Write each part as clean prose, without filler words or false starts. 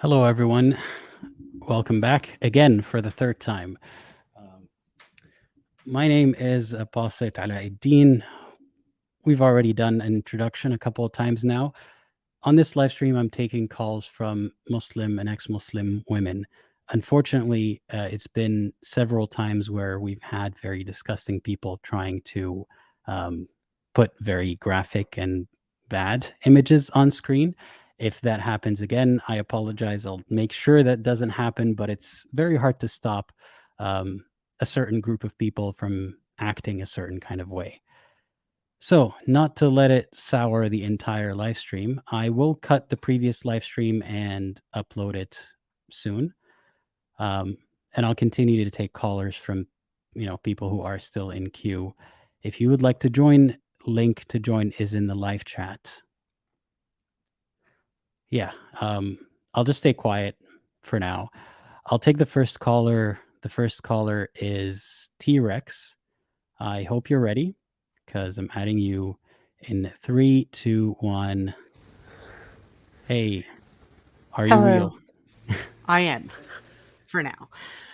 Hello, everyone. Welcome back again for the third time. Um, my name is Apostle Aladdin. We've already done an introduction a couple of times now. On this live stream, I'm taking calls from Muslim and ex-Muslim women. Unfortunately, it's been several times where we've had very disgusting people trying to um, put very graphic and bad images on screen. If that happens again, I apologize. I'll make sure that doesn't happen, but it's very hard to stop um, a certain group of people from acting a certain kind of way. So, not to let it sour the entire live stream, I will cut the previous live stream and upload it soon. And I'll continue to take callers from, people who are still in queue. If you would like to join, link to join is in the live chat. Yeah, I'll just stay quiet for now. I'll take the first caller. The first caller is T-Rex. I hope you're ready because I'm adding you in 3, 2, 1. Hey, are you real? Hello. I am, for now.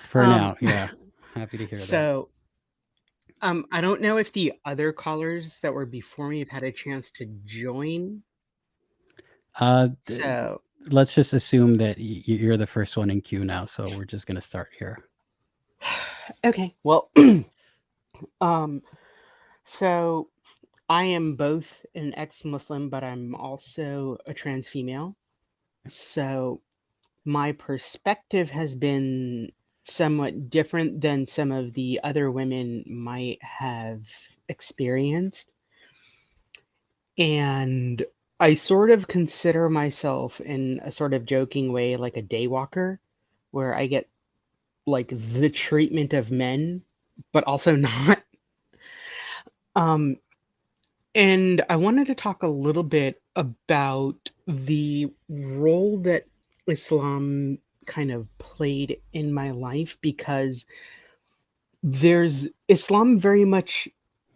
For now, yeah. Happy to hear that. So, I don't know if the other callers that were before me have had a chance to join. So, Let's just assume that you're the first one in queue now, so we're just gonna start here. okay. Well, um, so I am both an ex-Muslim, but I'm also a trans female. So my perspective has been somewhat different than some of the other women might have experienced. And I sort of consider myself in a sort of joking way like a daywalker, where I get like the treatment of men, but also not. Um, and I wanted to talk a little bit about the role that Islam kind of played in my life, because Islam very much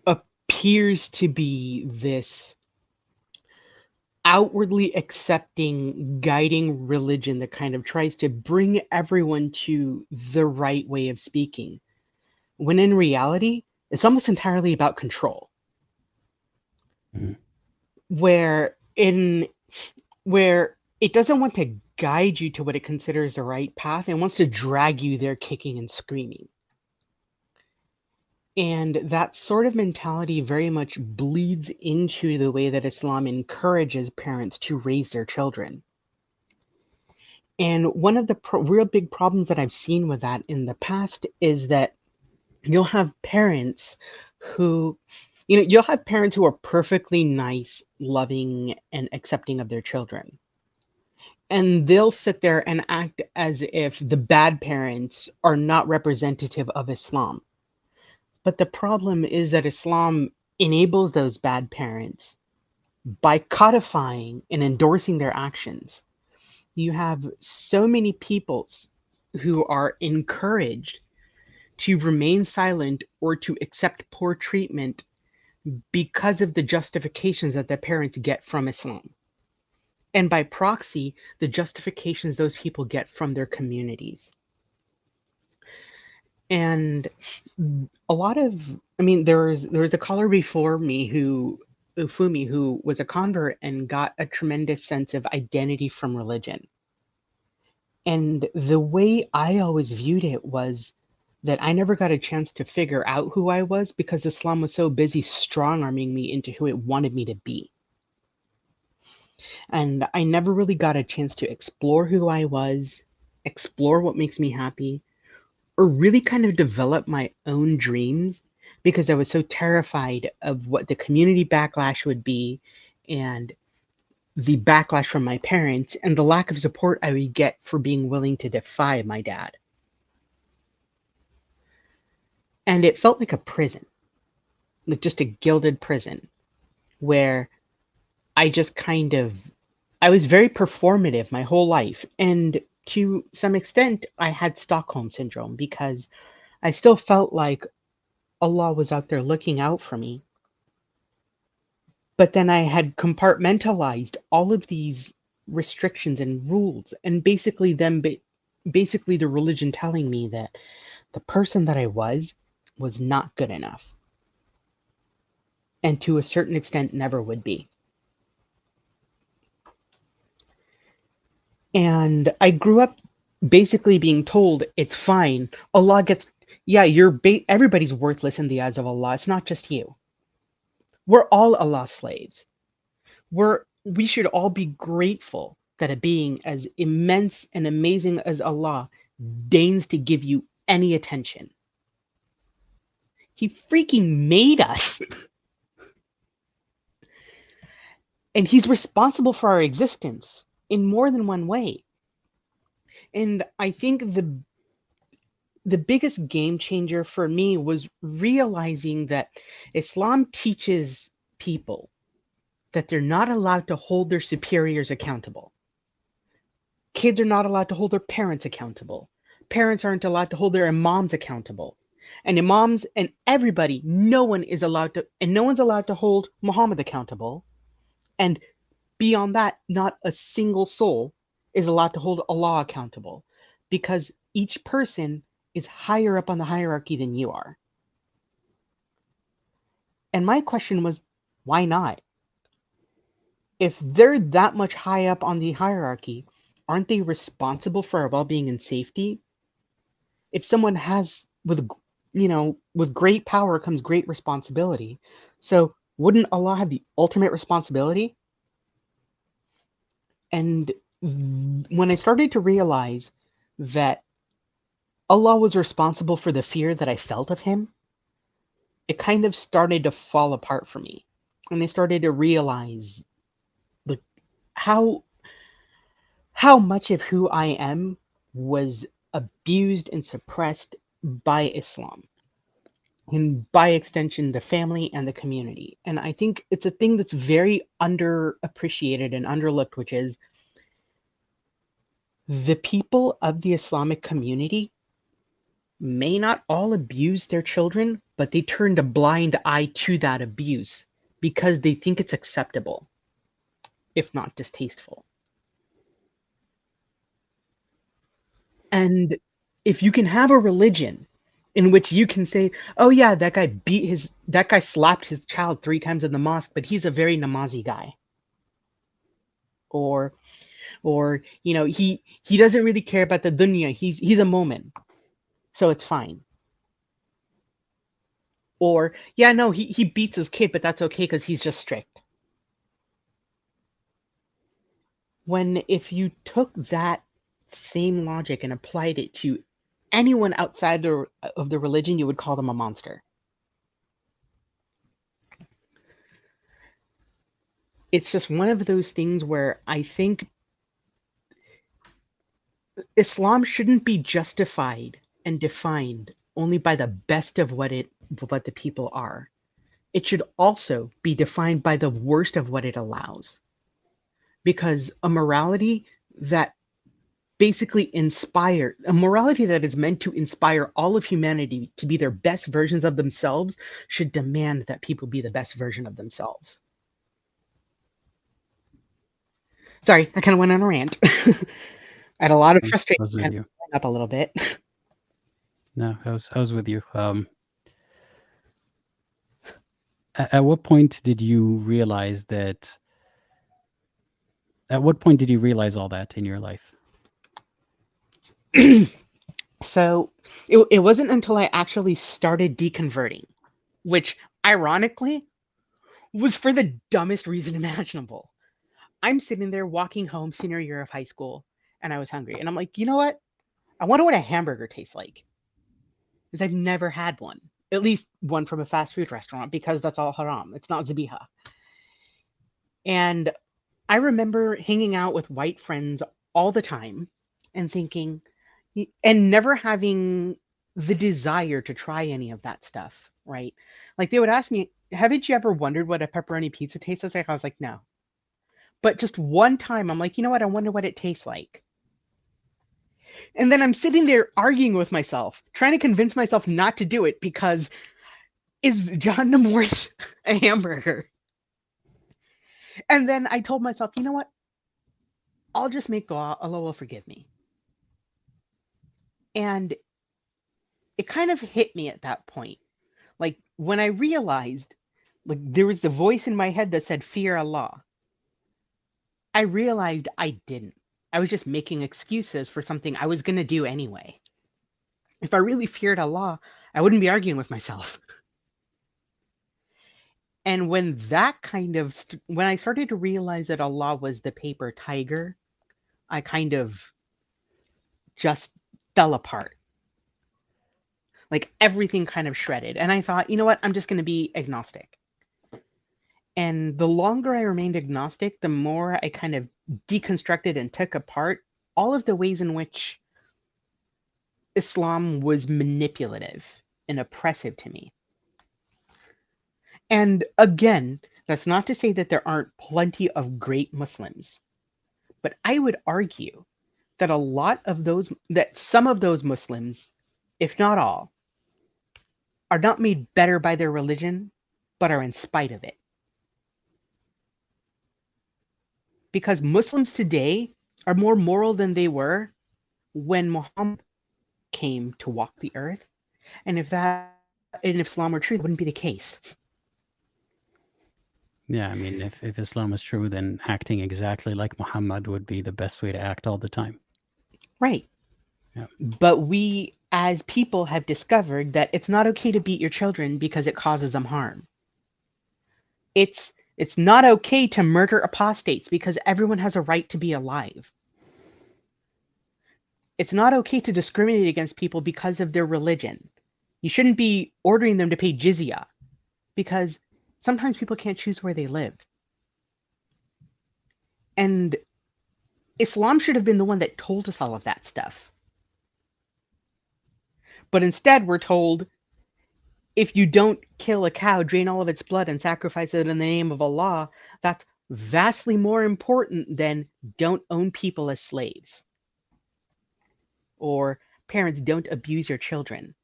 appears to be this outwardly accepting, guiding religion that kind of tries to bring everyone to the right way of speaking, when in reality, it's almost entirely about control. Mhm. Where in where it doesn't want to guide you to what it considers the right path, it wants to drag you there kicking and screaming. And that sort of mentality very much bleeds into the way that Islam encourages parents to raise their children. And one of the real big problems that I've seen with that in the past is that you'll have parents who, you'll have parents who are perfectly nice, loving, and accepting of their children. And they'll sit there and act as if the bad parents are not representative of Islam. But the problem is that Islam enables those bad parents by codifying and endorsing their actions. You have so many people who are encouraged to remain silent or to accept poor treatment because of the justifications that the parents get from Islam. And by proxy, the justifications those people get from their communities. And a lot of, there was the caller before me Ufumi, who was a convert and got a tremendous sense of identity from religion. And the way I always viewed it was that I never got a chance to figure out who I was because Islam was so busy strong-arming me into who it wanted me to be. And I never really got a chance to explore who I was, explore what makes me happy, or really kind of develop my own dreams because I was so terrified of what the community backlash would be, and the backlash from my parents, and the lack of support I would get for being willing to defy my dad. And it felt like a prison, like just a gilded prison, where I just I was very performative my whole life. And to some extent, I had Stockholm syndrome because I still felt like Allah was out there looking out for me. But then I had compartmentalized all of these restrictions and rules, and basically basically the religion telling me that the person that I was not good enough, and to a certain extent never would be. And I grew up basically being told it's fine. Allah gets, yeah, everybody's worthless in the eyes of Allah. It's not just you. We're all Allah's slaves. We should all be grateful that a being as immense and amazing as Allah deigns to give you any attention. He freaking made us. And he's responsible for our existence in more than one way. And I think the biggest game changer for me was realizing that Islam teaches people that they're not allowed to hold their superiors accountable. Kids are not allowed to hold their parents accountable. Parents aren't allowed to hold their imams accountable. And imams and everybody, no one's allowed to hold Muhammad accountable. And beyond that, not a single soul is allowed to hold Allah accountable, because each person is higher up on the hierarchy than you are. And my question was, why not? If they're that much high up on the hierarchy, aren't they responsible for our well-being and safety? If someone has, with great power comes great responsibility. So wouldn't Allah have the ultimate responsibility? And when I started to realize that Allah was responsible for the fear that I felt of him, it kind of started to fall apart for me. And I started to realize how much of who I am was abused and suppressed by Islam, and by extension the family and the community. And I think it's a thing that's very underappreciated and underlooked, which is the people of the Islamic community may not all abuse their children, but they turned a blind eye to that abuse because they think it's acceptable, if not distasteful. And if you can have a religion in which you can say, oh yeah, that guy slapped his child 3 times in the mosque, but he's a very namazi guy. Or he doesn't really care about the dunya. He's a mu'min, so it's fine. Or yeah, no, he beats his kid, but that's okay because he's just strict. When if you took that same logic and applied it to anyone outside of the religion, you would call them a monster. It's just one of those things where I think Islam shouldn't be justified and defined only by the best of what the people are. It should also be defined by the worst of what it allows. Because a morality that is meant to inspire all of humanity to be their best versions of themselves should demand that people be the best version of themselves. Sorry, I kind of went on a rant. I had a lot of frustration. Kind of up a little bit. No, I was with you. At what point did you realize that? At what point did you realize all that in your life? So it wasn't until I actually started deconverting, which ironically was for the dumbest reason imaginable. I'm sitting there walking home senior year of high school, and I was hungry. And I'm like, you know what? I wonder what a hamburger tastes like. Because I've never had one. At least one from a fast food restaurant, because that's all haram. It's not zabiha. And I remember hanging out with white friends all the time and thinking, and never having the desire to try any of that stuff, right? Like they would ask me, haven't you ever wondered what a pepperoni pizza tastes like? I was like, no. But just one time, I'm like, you know what? I wonder what it tastes like. And then I'm sitting there arguing with myself, trying to convince myself not to do it because is Jahannam worth a hamburger? And then I told myself, you know what? I'll just make dua, Allah will forgive me. And it kind of hit me at that point. Like when I realized, like there was the voice in my head that said, fear Allah. I realized I didn't. I was just making excuses for something I was going to do anyway. If I really feared Allah, I wouldn't be arguing with myself. And when that kind of, when I started to realize that Allah was the paper tiger, I kind of just fell apart. Like everything kind of shredded. And I thought, you know what? I'm just going to be agnostic. And the longer I remained agnostic, the more I kind of deconstructed and took apart all of the ways in which Islam was manipulative and oppressive to me. And again, that's not to say that there aren't plenty of great Muslims, but I would argue that some of those Muslims, if not all, are not made better by their religion, but are in spite of it. Because Muslims today are more moral than they were when Muhammad came to walk the earth. And if Islam were true, that wouldn't be the case. Yeah, I mean, if Islam is true, then acting exactly like Muhammad would be the best way to act all the time. Right. Yeah. But we as people have discovered that it's not okay to beat your children because it causes them harm. It's not okay to murder apostates because everyone has a right to be alive. It's not okay to discriminate against people because of their religion. You shouldn't be ordering them to pay jizya because sometimes people can't choose where they live. And Islam should have been the one that told us all of that stuff. But instead, we're told, if you don't kill a cow, drain all of its blood, and sacrifice it in the name of Allah, that's vastly more important than don't own people as slaves. Or parents, don't abuse your children.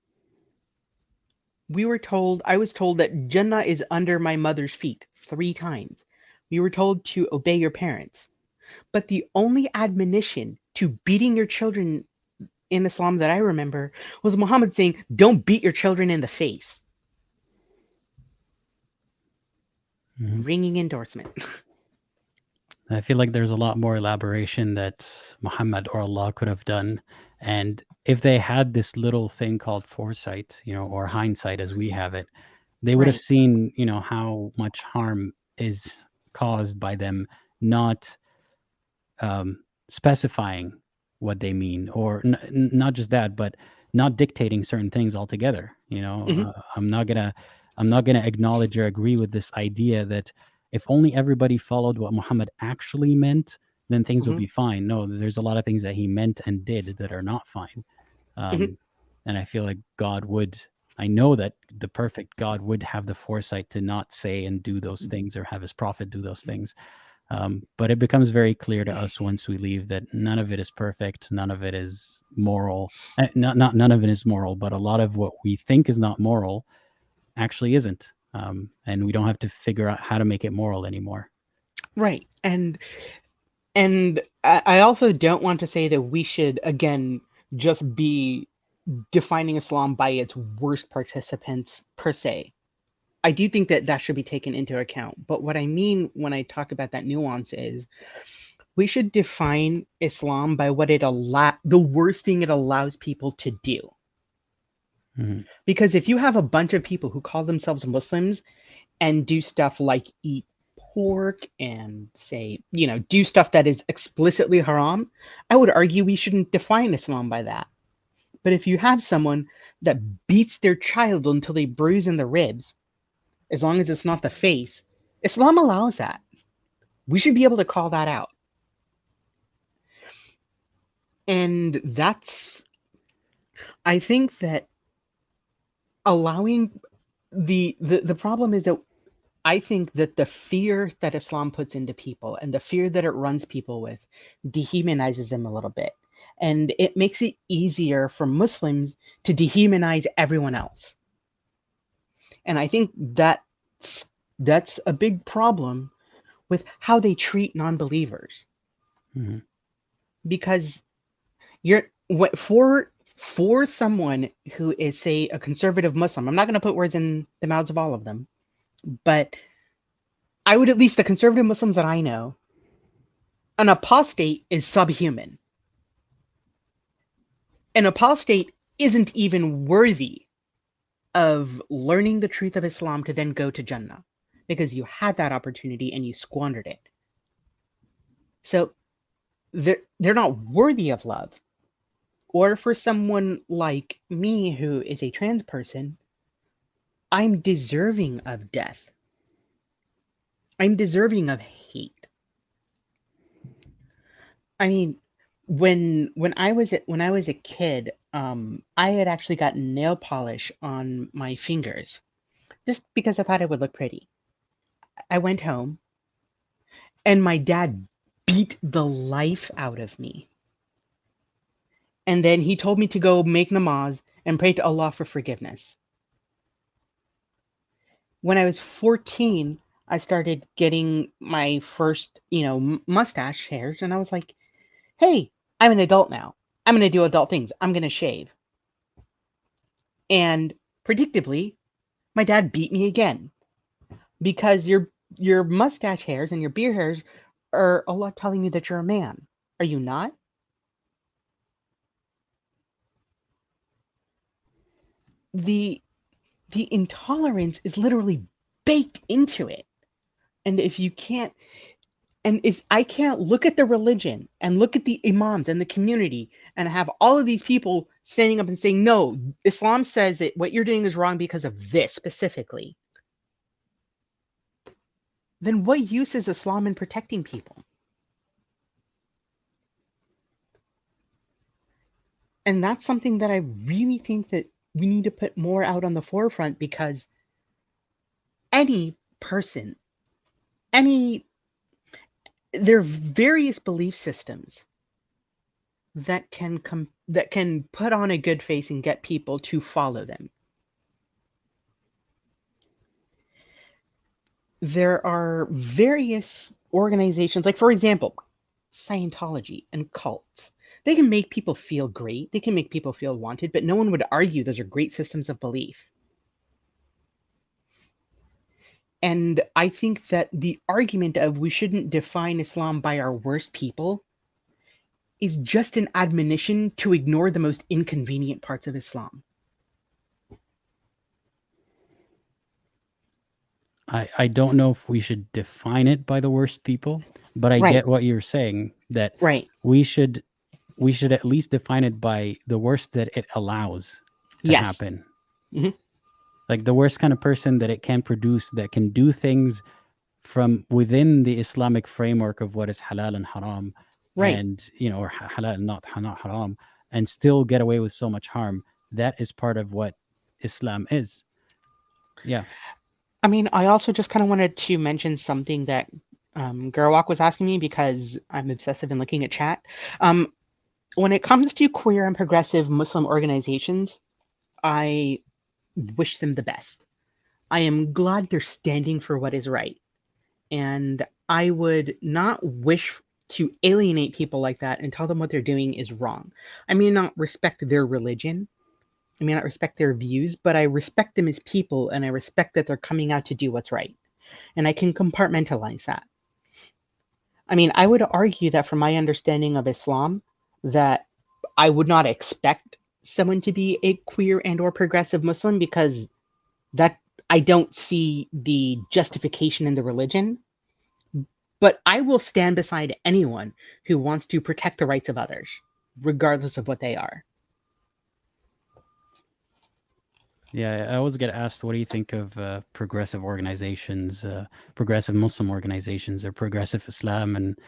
I was told that Jannah is under my mother's feet 3 times. We were told to obey your parents. But the only admonition to beating your children in Islam that I remember was Muhammad saying, don't beat your children in the face. Mm-hmm. Ringing endorsement. I feel like there's a lot more elaboration that Muhammad or Allah could have done. And if they had this little thing called foresight, or hindsight as we have it, they would have seen, how much harm is caused by them not specifying what they mean, or not just that, but not dictating certain things altogether. Mm-hmm. I'm not gonna acknowledge or agree with this idea that if only everybody followed what Muhammad actually meant, then things would be fine. No, there's a lot of things that he meant and did that are not fine. And I feel like I know that the perfect God would have the foresight to not say and do those things, or have his prophet do those things. But it becomes very clear to us once we leave that none of it is perfect. None of it is moral. None of it is moral, but a lot of what we think is not moral actually isn't. And we don't have to figure out how to make it moral anymore. Right. And I also don't want to say that we should, again, just be defining Islam by its worst participants per se. I do think that should be taken into account. But what I mean when I talk about that nuance is we should define Islam by what the worst thing it allows people to do. Mm-hmm. Because if you have a bunch of people who call themselves Muslims and do stuff like eat pork and say, do stuff that is explicitly haram, I would argue we shouldn't define Islam by that. But if you have someone that beats their child until they bruise in the ribs, as long as it's not the face, Islam allows that. We should be able to call that out. And I think that allowing the problem is that I think that the fear that Islam puts into people and the fear that it runs people with dehumanizes them a little bit. And it makes it easier for Muslims to dehumanize everyone else. And I think that's a big problem with how they treat non-believers. Mm-hmm. because for someone who is, say, a conservative Muslim, I'm not going to put words in the mouths of all of them, but I would, at least the conservative Muslims that I know, an apostate is subhuman. An apostate isn't even worthy of learning the truth of Islam to then go to Jannah, because you had that opportunity and you squandered it. So they're not worthy of love. Or for someone like me who is a trans person, I'm deserving of death. I'm deserving of hate. I mean, when I was a kid, I had actually gotten nail polish on my fingers just because I thought it would look pretty. I went home and my dad beat the life out of me. And then he told me to go make namaz and pray to Allah for forgiveness. When I was 14, I started getting my first, mustache hairs, and I was like, hey, I'm an adult now. I'm going to do adult things. I'm going to shave. And predictably, my dad beat me again, because your mustache hairs and your beard hairs are Allah telling you that you're a man. Are you not? The intolerance is literally baked into it. And if I can't look at the religion and look at the imams and the community and have all of these people standing up and saying, no, Islam says that what you're doing is wrong because of this specifically, then what use is Islam in protecting people? And that's something that I really think that we need to put more out on the forefront, because any person, there are various belief systems that can put on a good face and get people to follow them. There are various organizations, like, for example, Scientology and cults. They can make people feel great, they can make people feel wanted, but no one would argue those are great systems of belief. And I think that the argument of we shouldn't define Islam by our worst people is just an admonition to ignore the most inconvenient parts of Islam. I don't know if we should define it by the worst people, but I Right, get what you're saying, that right. we should at least define it by the worst that it allows to Yes. happen. Mhm. Like the worst kind of person that it can produce, that can do things from within the Islamic framework of what is halal and haram, Right. and or halal and not haram, and still get away with so much harm. That is part of what Islam is. Yeah. I mean, I also just kind of wanted to mention something that Gerwalk was asking me, because I'm obsessive in looking at chat. When it comes to queer and progressive Muslim organizations, I wish them the best. I am glad they're standing for what is right. And I would not wish to alienate people like that and tell them what they're doing is wrong. I may not respect their religion, I may not respect their views, but I respect them as people, and I respect that they're coming out to do what's right. And I can compartmentalize that. I mean, I would argue that from my understanding of Islam, that I would not expect someone to be a queer and or progressive Muslim, because that I don't see the justification in the religion. But I will stand beside anyone who wants to protect the rights of others, regardless of what they are. Yeah, I always get asked, what do you think of progressive organizations, progressive Muslim organizations, or progressive Islam? And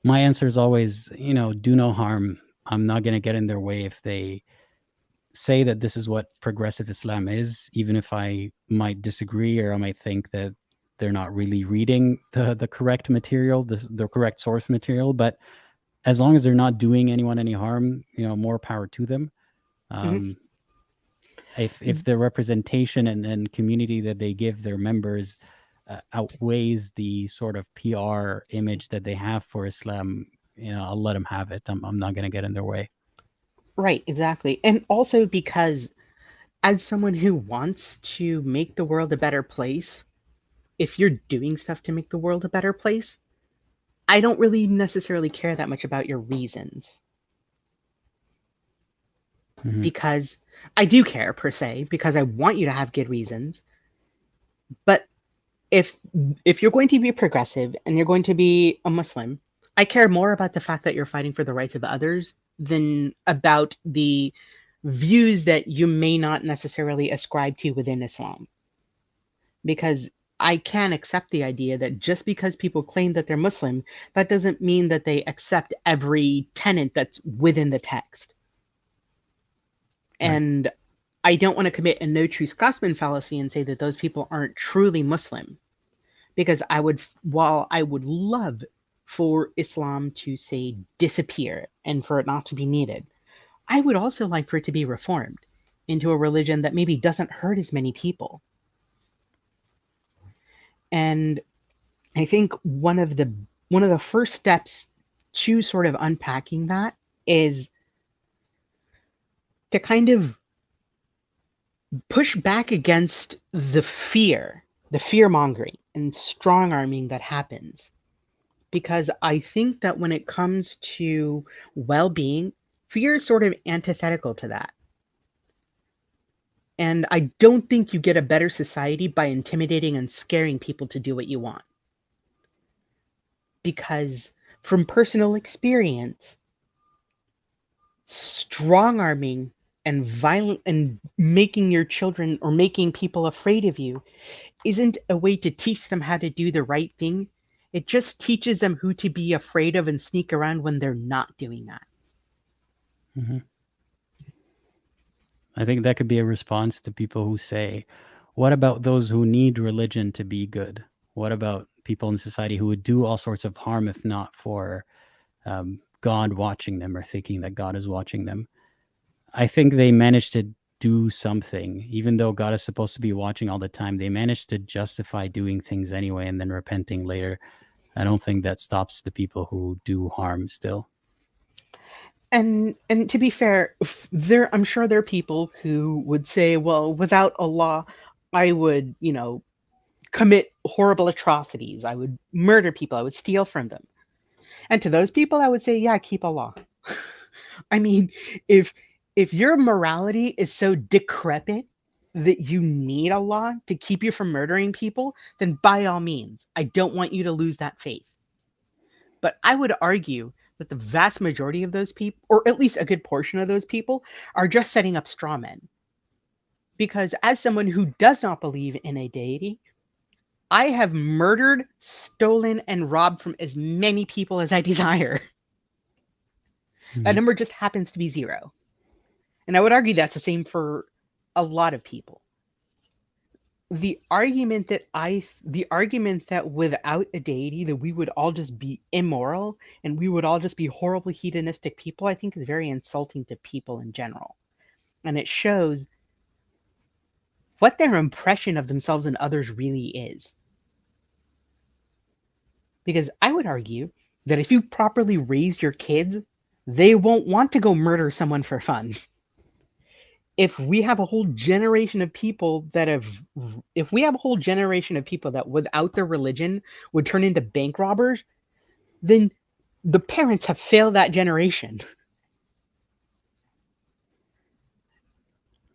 my answer is always, do no harm. I'm not going to get in their way if they say that this is what progressive Islam is, even if I might disagree, or I might think that they're not really reading the correct material, the correct source material. But as long as they're not doing anyone any harm, more power to them. Mhm. If the representation and community that they give their members outweighs the sort of PR image that they have for Islam, I'll let them have it. I'm not going to get in their way. Right, exactly. And also because as someone who wants to make the world a better place, if you're doing stuff to make the world a better place, I don't really necessarily care that much about your reasons. Mm-hmm. Because I do care per se, because I want you to have good reasons. But if if you're going to be progressive and you're going to be a Muslim, I care more about the fact that you're fighting for the rights of others than about the views that you may not necessarily ascribe to within Islam. Because I can accept the idea that just because people claim that they're Muslim, that doesn't mean that they accept every tenet that's within the text. Right. And I don't want to commit a no true Scotsman fallacy and say that those people aren't truly Muslim. Because while I would love for Islam to say disappear and for it not to be needed, I would also like for it to be reformed into a religion that maybe doesn't hurt as many people. And I think one of the first steps to sort of unpacking that is to kind of push back against the fear mongering and strong arming that happens. Because I think that when it comes to well being, fear is sort of antithetical to that. And I don't think you get a better society by intimidating and scaring people to do what you want. Because from personal experience, strong arming and violent and making your children or making people afraid of you isn't a way to teach them how to do the right thing. It just teaches them who to be afraid of and sneak around when they're not doing that. Mm-hmm. I think that could be a response to people who say, what about those who need religion to be good? What about people in society who would do all sorts of harm if not for God watching them or thinking that God is watching them? I think they managed to do something, even though God is supposed to be watching all the time. They managed to justify doing things anyway and then repenting later. I don't think that stops the people who do harm still. And to be fair, I'm sure there are people who would say, well, without Allah, I would, commit horrible atrocities. I would murder people. I would steal from them. And to those people, I would say, yeah, keep Allah. I mean, if your morality is so decrepit that you need Allah to keep you from murdering people, then by all means, I don't want you to lose that faith. But I would argue that the vast majority of those people, or at least a good portion of those people, are just setting up straw men. Because as someone who does not believe in a deity, I have murdered, stolen, and robbed from as many people as I desire. That Mm-hmm. number just happens to be 0. And I would argue that's the same for a lot of people. The argument that without a deity that we would all just be immoral and we would all just be horribly hedonistic people, I think is very insulting to people in general. And it shows what their impression of themselves and others really is. Because I would argue that if you properly raise your kids, they won't want to go murder someone for fun. If we have a whole generation of people that without their religion would turn into bank robbers, then the parents have failed that generation.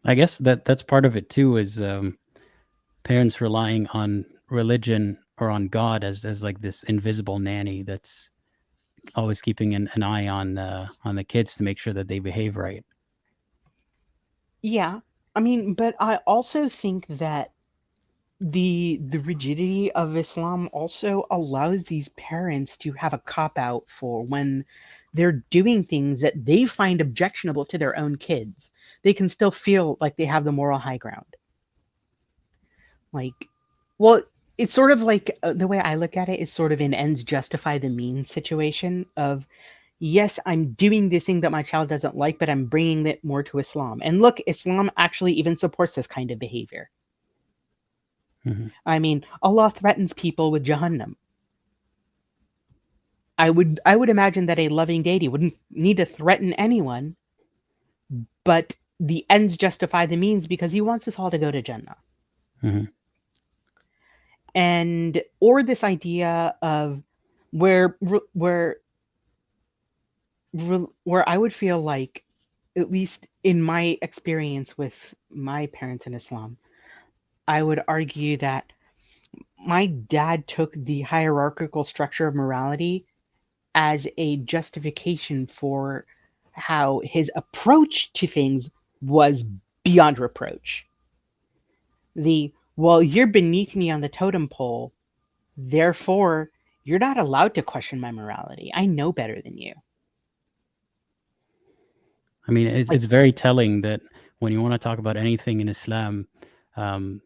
I guess that's part of it too, is parents relying on religion or on God as like this invisible nanny that's always keeping an eye on the kids to make sure that they behave right. Yeah, I mean, but I also think that the rigidity of Islam also allows these parents to have a cop out for when they're doing things that they find objectionable to their own kids. They can still feel like they have the moral high ground. Like, well, it's sort of like the way I look at it is sort of an ends justify the means situation of, yes, I'm doing this thing that my child doesn't like, but I'm bringing it more to Islam. And look, Islam actually even supports this kind of behavior. Mm-hmm. I mean, Allah threatens people with Jahannam. I would imagine that a loving deity wouldn't need to threaten anyone, but the ends justify the means because he wants us all to go to Jannah. Hmm. And or this idea of where where where I would feel like, at least in my experience with my parents in Islam, I would argue that my dad took the hierarchical structure of morality as a justification for how his approach to things was beyond reproach. Well, you're beneath me on the totem pole, therefore, you're not allowed to question my morality. I know better than you. I mean, Like, it's very telling that when you want to talk about anything in Islam, um,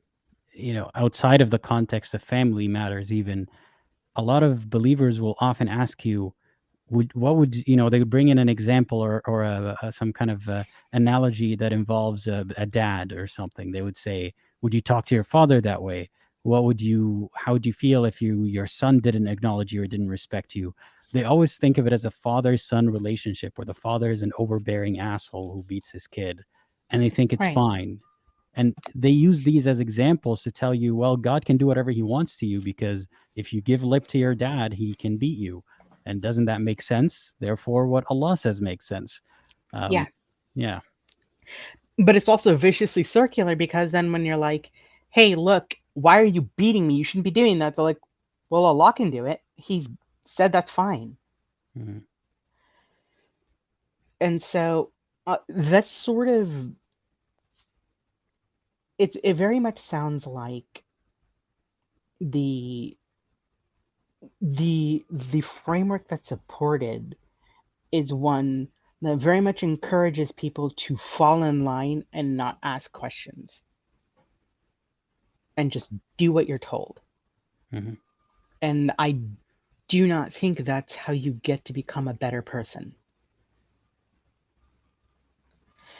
outside of the context of family matters, even a lot of believers will often ask you, what would they would bring in an example or some kind of analogy that involves a dad or something. They would say, would you talk to your father that way? How would you feel if your son didn't acknowledge you or didn't respect you? They always think of it as a father-son relationship where the father is an overbearing asshole who beats his kid, and they think it's right. fine. And they use these as examples to tell you, well, God can do whatever he wants to you because if you give lip to your dad, he can beat you. And doesn't that make sense? Therefore, what Allah says makes sense. Yeah. Yeah. But it's also viciously circular because then when you're like, hey, look, why are you beating me? You shouldn't be doing that. They're like, well, Allah can do it. He's said that's fine. Mhm. And so that's sort of it very much sounds like the the framework that's supported is one that very much encourages people to fall in line and not ask questions and just do what you're told. Mhm. And I do not think that's how you get to become a better person.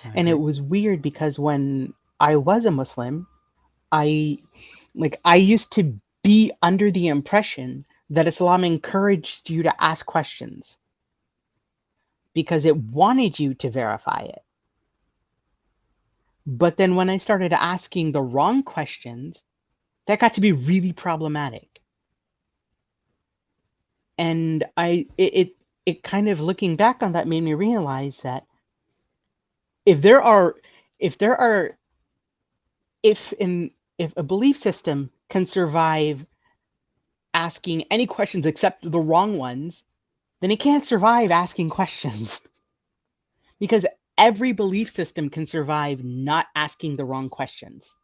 I And it agree. was weird because when I was a Muslim, I used to be under the impression that Islam encouraged you to ask questions because it wanted you to verify it. But then when I started asking the wrong questions, that got to be really problematic. And it kind of, looking back on that, made me realize that if there are if there are if a belief system can survive asking any questions except the wrong ones, then it can't survive asking questions. Because every belief system can survive not asking the wrong questions.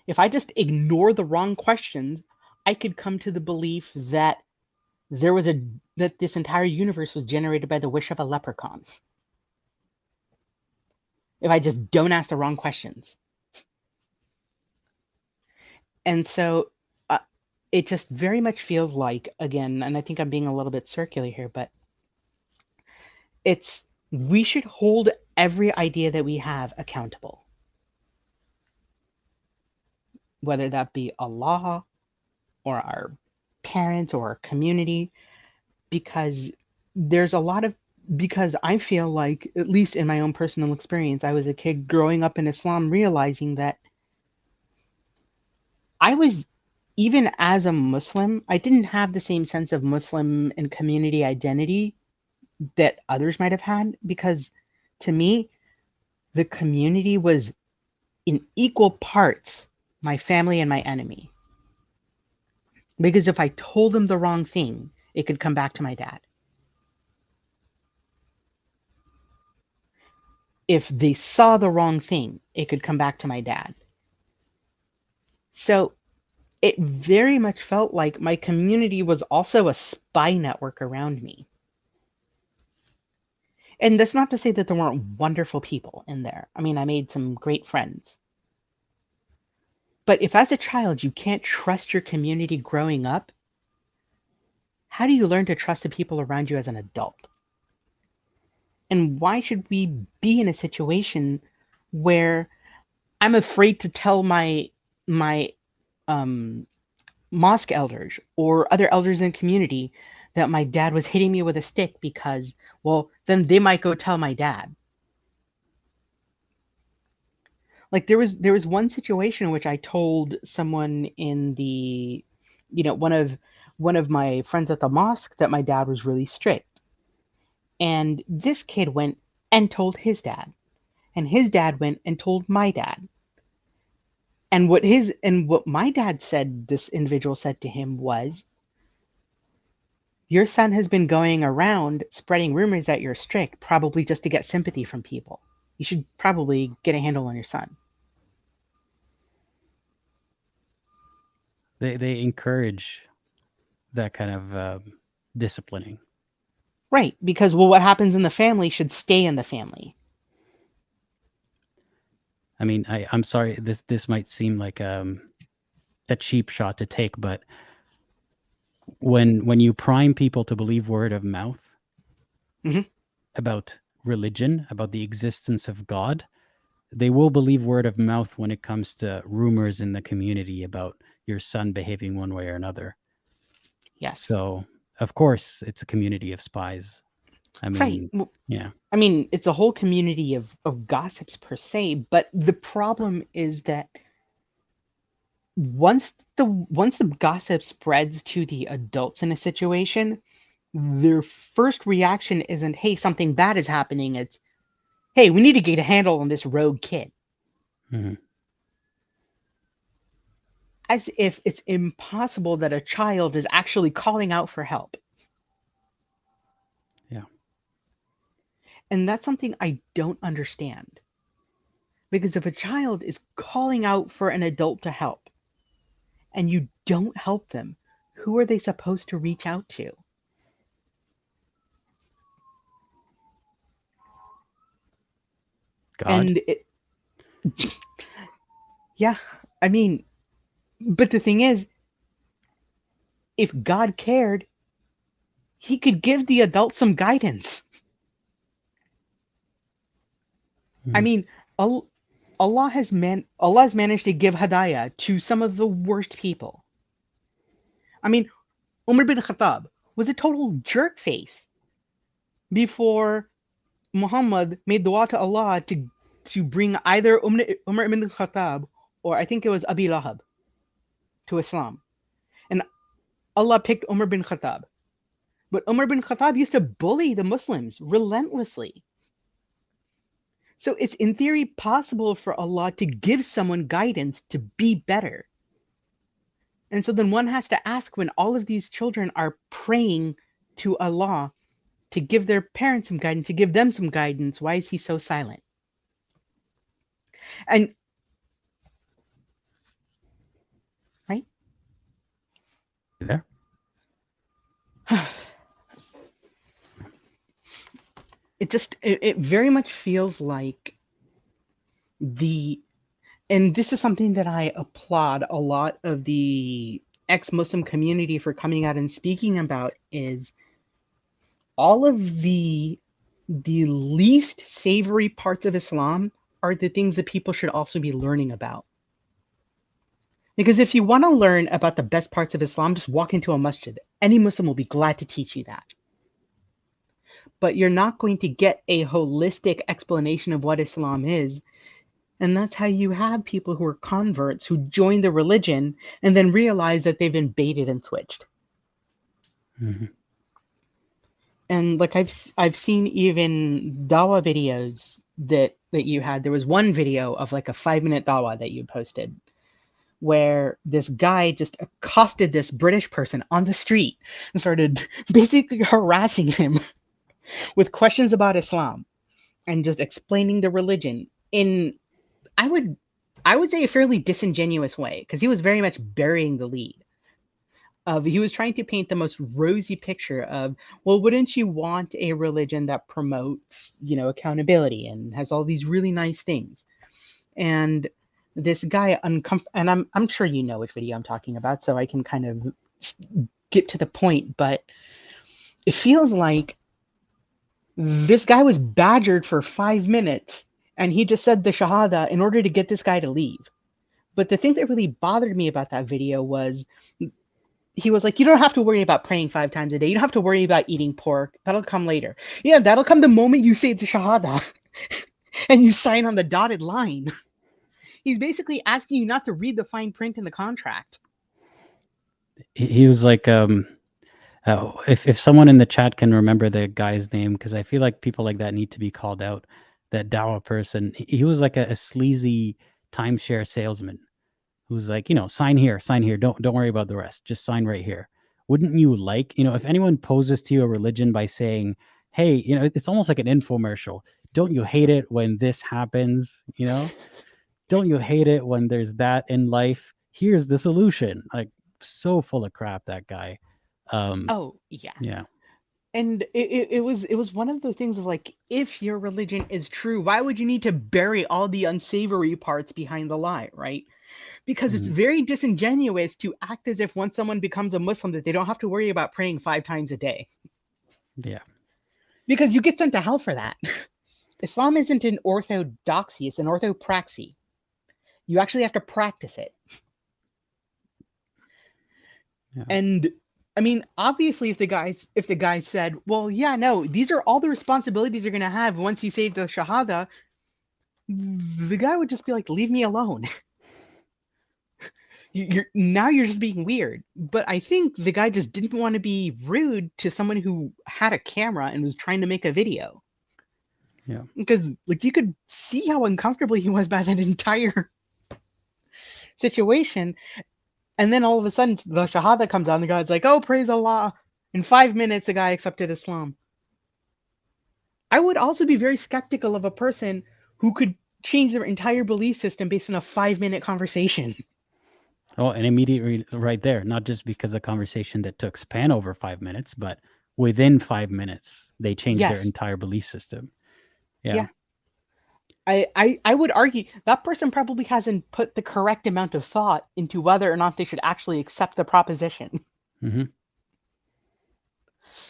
If I just ignore the wrong questions, I could come to the belief that that this entire universe was generated by the wish of a leprechaun. If I just don't ask the wrong questions. And so it just very much feels like, again, and I think I'm being a little bit circular here, but we should hold every idea that we have accountable, whether that be Allah or our parents or our community, because there's a lot of because I feel like, at least in my own personal experience, I was a kid growing up in Islam realizing that I was, even as a Muslim, I didn't have the same sense of Muslim and community identity that others might have had, because to me, the community was in equal parts my family and my enemy. Because if I told them the wrong thing, it could come back to my dad. If they saw the wrong thing, it could come back to my dad. So it very much felt like my community was also a spy network around me. And that's not to say that there weren't wonderful people in there. I mean, I made some great friends. But if as a child you can't trust your community growing up, how do you learn to trust the people around you as an adult? And why should we be in a situation where I'm afraid to tell my um mosque elders or other elders in the community that my dad was hitting me with a stick because, well, then they might go tell my dad. Like there was one situation in which I told someone in the, one of my friends at the mosque that my dad was really strict. And this kid went and told his dad. And his dad went and told my dad. And what my dad said, this individual said to him was, your son has been going around spreading rumors that you're strict, probably just to get sympathy from people. You should probably get a handle on your son. They encourage that kind of disciplining. Right, because well, what happens in the family should stay in the family. I mean, I'm sorry, this might seem like a cheap shot to take, but when you prime people to believe word of mouth Mhm. about religion, about the existence of God, they will believe word of mouth when it comes to rumors in the community about your son behaving one way or another. Yes. So, of course, it's a community of spies. I Right. mean, yeah. I mean, it's a whole community of gossips per se, but the problem is that once the gossip spreads to the adults in a situation, their first reaction isn't, hey, something bad is happening. It's, hey, we need to get a handle on this rogue kid. Mhm. As if it's impossible that a child is actually calling out for help. Yeah. And that's something I don't understand. Because if a child is calling out for an adult to help and you don't help them, who are they supposed to reach out to? God. And yeah, I mean, but the thing is, if God cared, he could give the adult some guidance. I Mhm. mean, Allah has managed to give Hidayah to some of the worst people. I mean, Umar bin Khattab was a total jerk face before Muhammad made dua to Allah to bring either Umar ibn Khattab or I think it was Abi Lahab to Islam. And Allah picked Umar bin Khattab. But Umar bin Khattab used to bully the Muslims relentlessly. So it's in theory possible for Allah to give someone guidance to be better. And so then one has to ask, when all of these children are praying to Allah to give their parents some guidance, to give them some guidance, why is he so silent? And right? You there? It very much feels like and this is something that I applaud a lot of the ex-Muslim community for coming out and speaking about, is all of the least savory parts of Islam are the things that people should also be learning about. Because if you want to learn about the best parts of Islam, just walk into a masjid. Any Muslim will be glad to teach you that. But you're not going to get a holistic explanation of what Islam is. And that's how you have people who are converts who join the religion and then realize that they've been baited and switched. Mhm. And like I've seen even dawa videos that you had. There was one video of like a 5-minute dawa that you posted where this guy just accosted this British person on the street and started basically harassing him with questions about Islam and just explaining the religion in, I would say, a fairly disingenuous way, because he was very much burying the lead. He was trying to paint the most rosy picture of, well, wouldn't you want a religion that promotes, accountability and has all these really nice things? And this guy and I'm sure you know which video I'm talking about, so I can kind of get to the point, but it feels like this guy was badgered for 5 minutes and he just said the Shahada in order to get this guy to leave. But the thing that really bothered me about that video was he was like, you don't have to worry about praying 5 times a day. You don't have to worry about eating pork. That'll come later. Yeah, that'll come the moment you say the Shahada and you sign on the dotted line. He's basically asking you not to read the fine print in the contract. He was like, if someone in the chat can remember the guy's name, because I feel like people like that need to be called out. That Dawa person, he was like a sleazy timeshare salesman who's like, sign here, don't worry about the rest, just sign right here. Wouldn't you like, if anyone poses to you a religion by saying, hey, it's almost like an infomercial. Don't you hate it when this happens? Don't you hate it when there's that in life? Here's the solution. Like, so full of crap, that guy. Oh, yeah. Yeah. And it was one of those things of like, if your religion is true, why would you need to bury all the unsavory parts behind the lie, right? Because it's Mhm. very disingenuous to act as if once someone becomes a Muslim that they don't have to worry about praying 5 times a day. Yeah. Because you get sent to hell for that. Islam isn't an orthodoxy, it's an orthopraxy. You actually have to practice it. Yeah. And I mean, obviously, if the guy said, "Well, yeah, no, these are all the responsibilities you're gonna have once you say the Shahada," the guy would just be like, "Leave me alone." You're just being weird. But I think the guy just didn't want to be rude to someone who had a camera and was trying to make a video. Yeah. Because like you could see how uncomfortable he was by that entire situation. And then all of a sudden the Shahada comes on, the guy's like, "Oh, praise Allah." In 5 minutes, the guy accepted Islam. I would also be very skeptical of a person who could change their entire belief system based on a 5-minute conversation. Oh, and immediately right there, not just because a conversation that took span over 5 minutes, but within 5 minutes, they changed their Yes. entire belief system. Yeah. Yeah. I would argue that person probably hasn't put the correct amount of thought into whether or not they should actually accept the proposition. Hmm.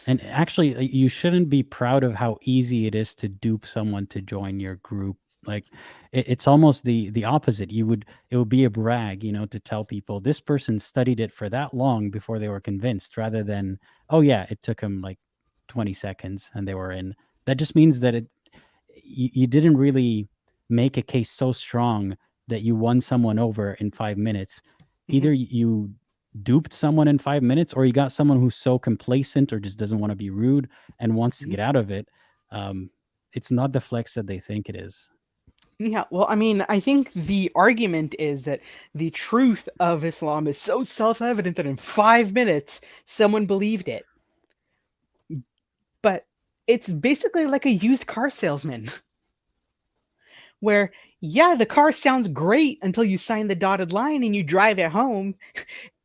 And actually, you shouldn't be proud of how easy it is to dupe someone to join your group. Like, it's almost the opposite. It would be a brag, to tell people this person studied it for that long before they were convinced, rather than, oh yeah, it took them like 20 seconds and they were in. That just means that you didn't really make a case so strong that you won someone over in 5 minutes. Mhm, Either you duped someone in 5 minutes, or you got someone who's so complacent or just doesn't want to be rude and wants to mhm. get out of it. It's not the flex that they think it is. Yeah, well, I mean, I think the argument is that the truth of Islam is so self-evident that in 5 minutes someone believed it. But it's basically like a used car salesman, where, yeah, the car sounds great until you sign the dotted line and you drive it home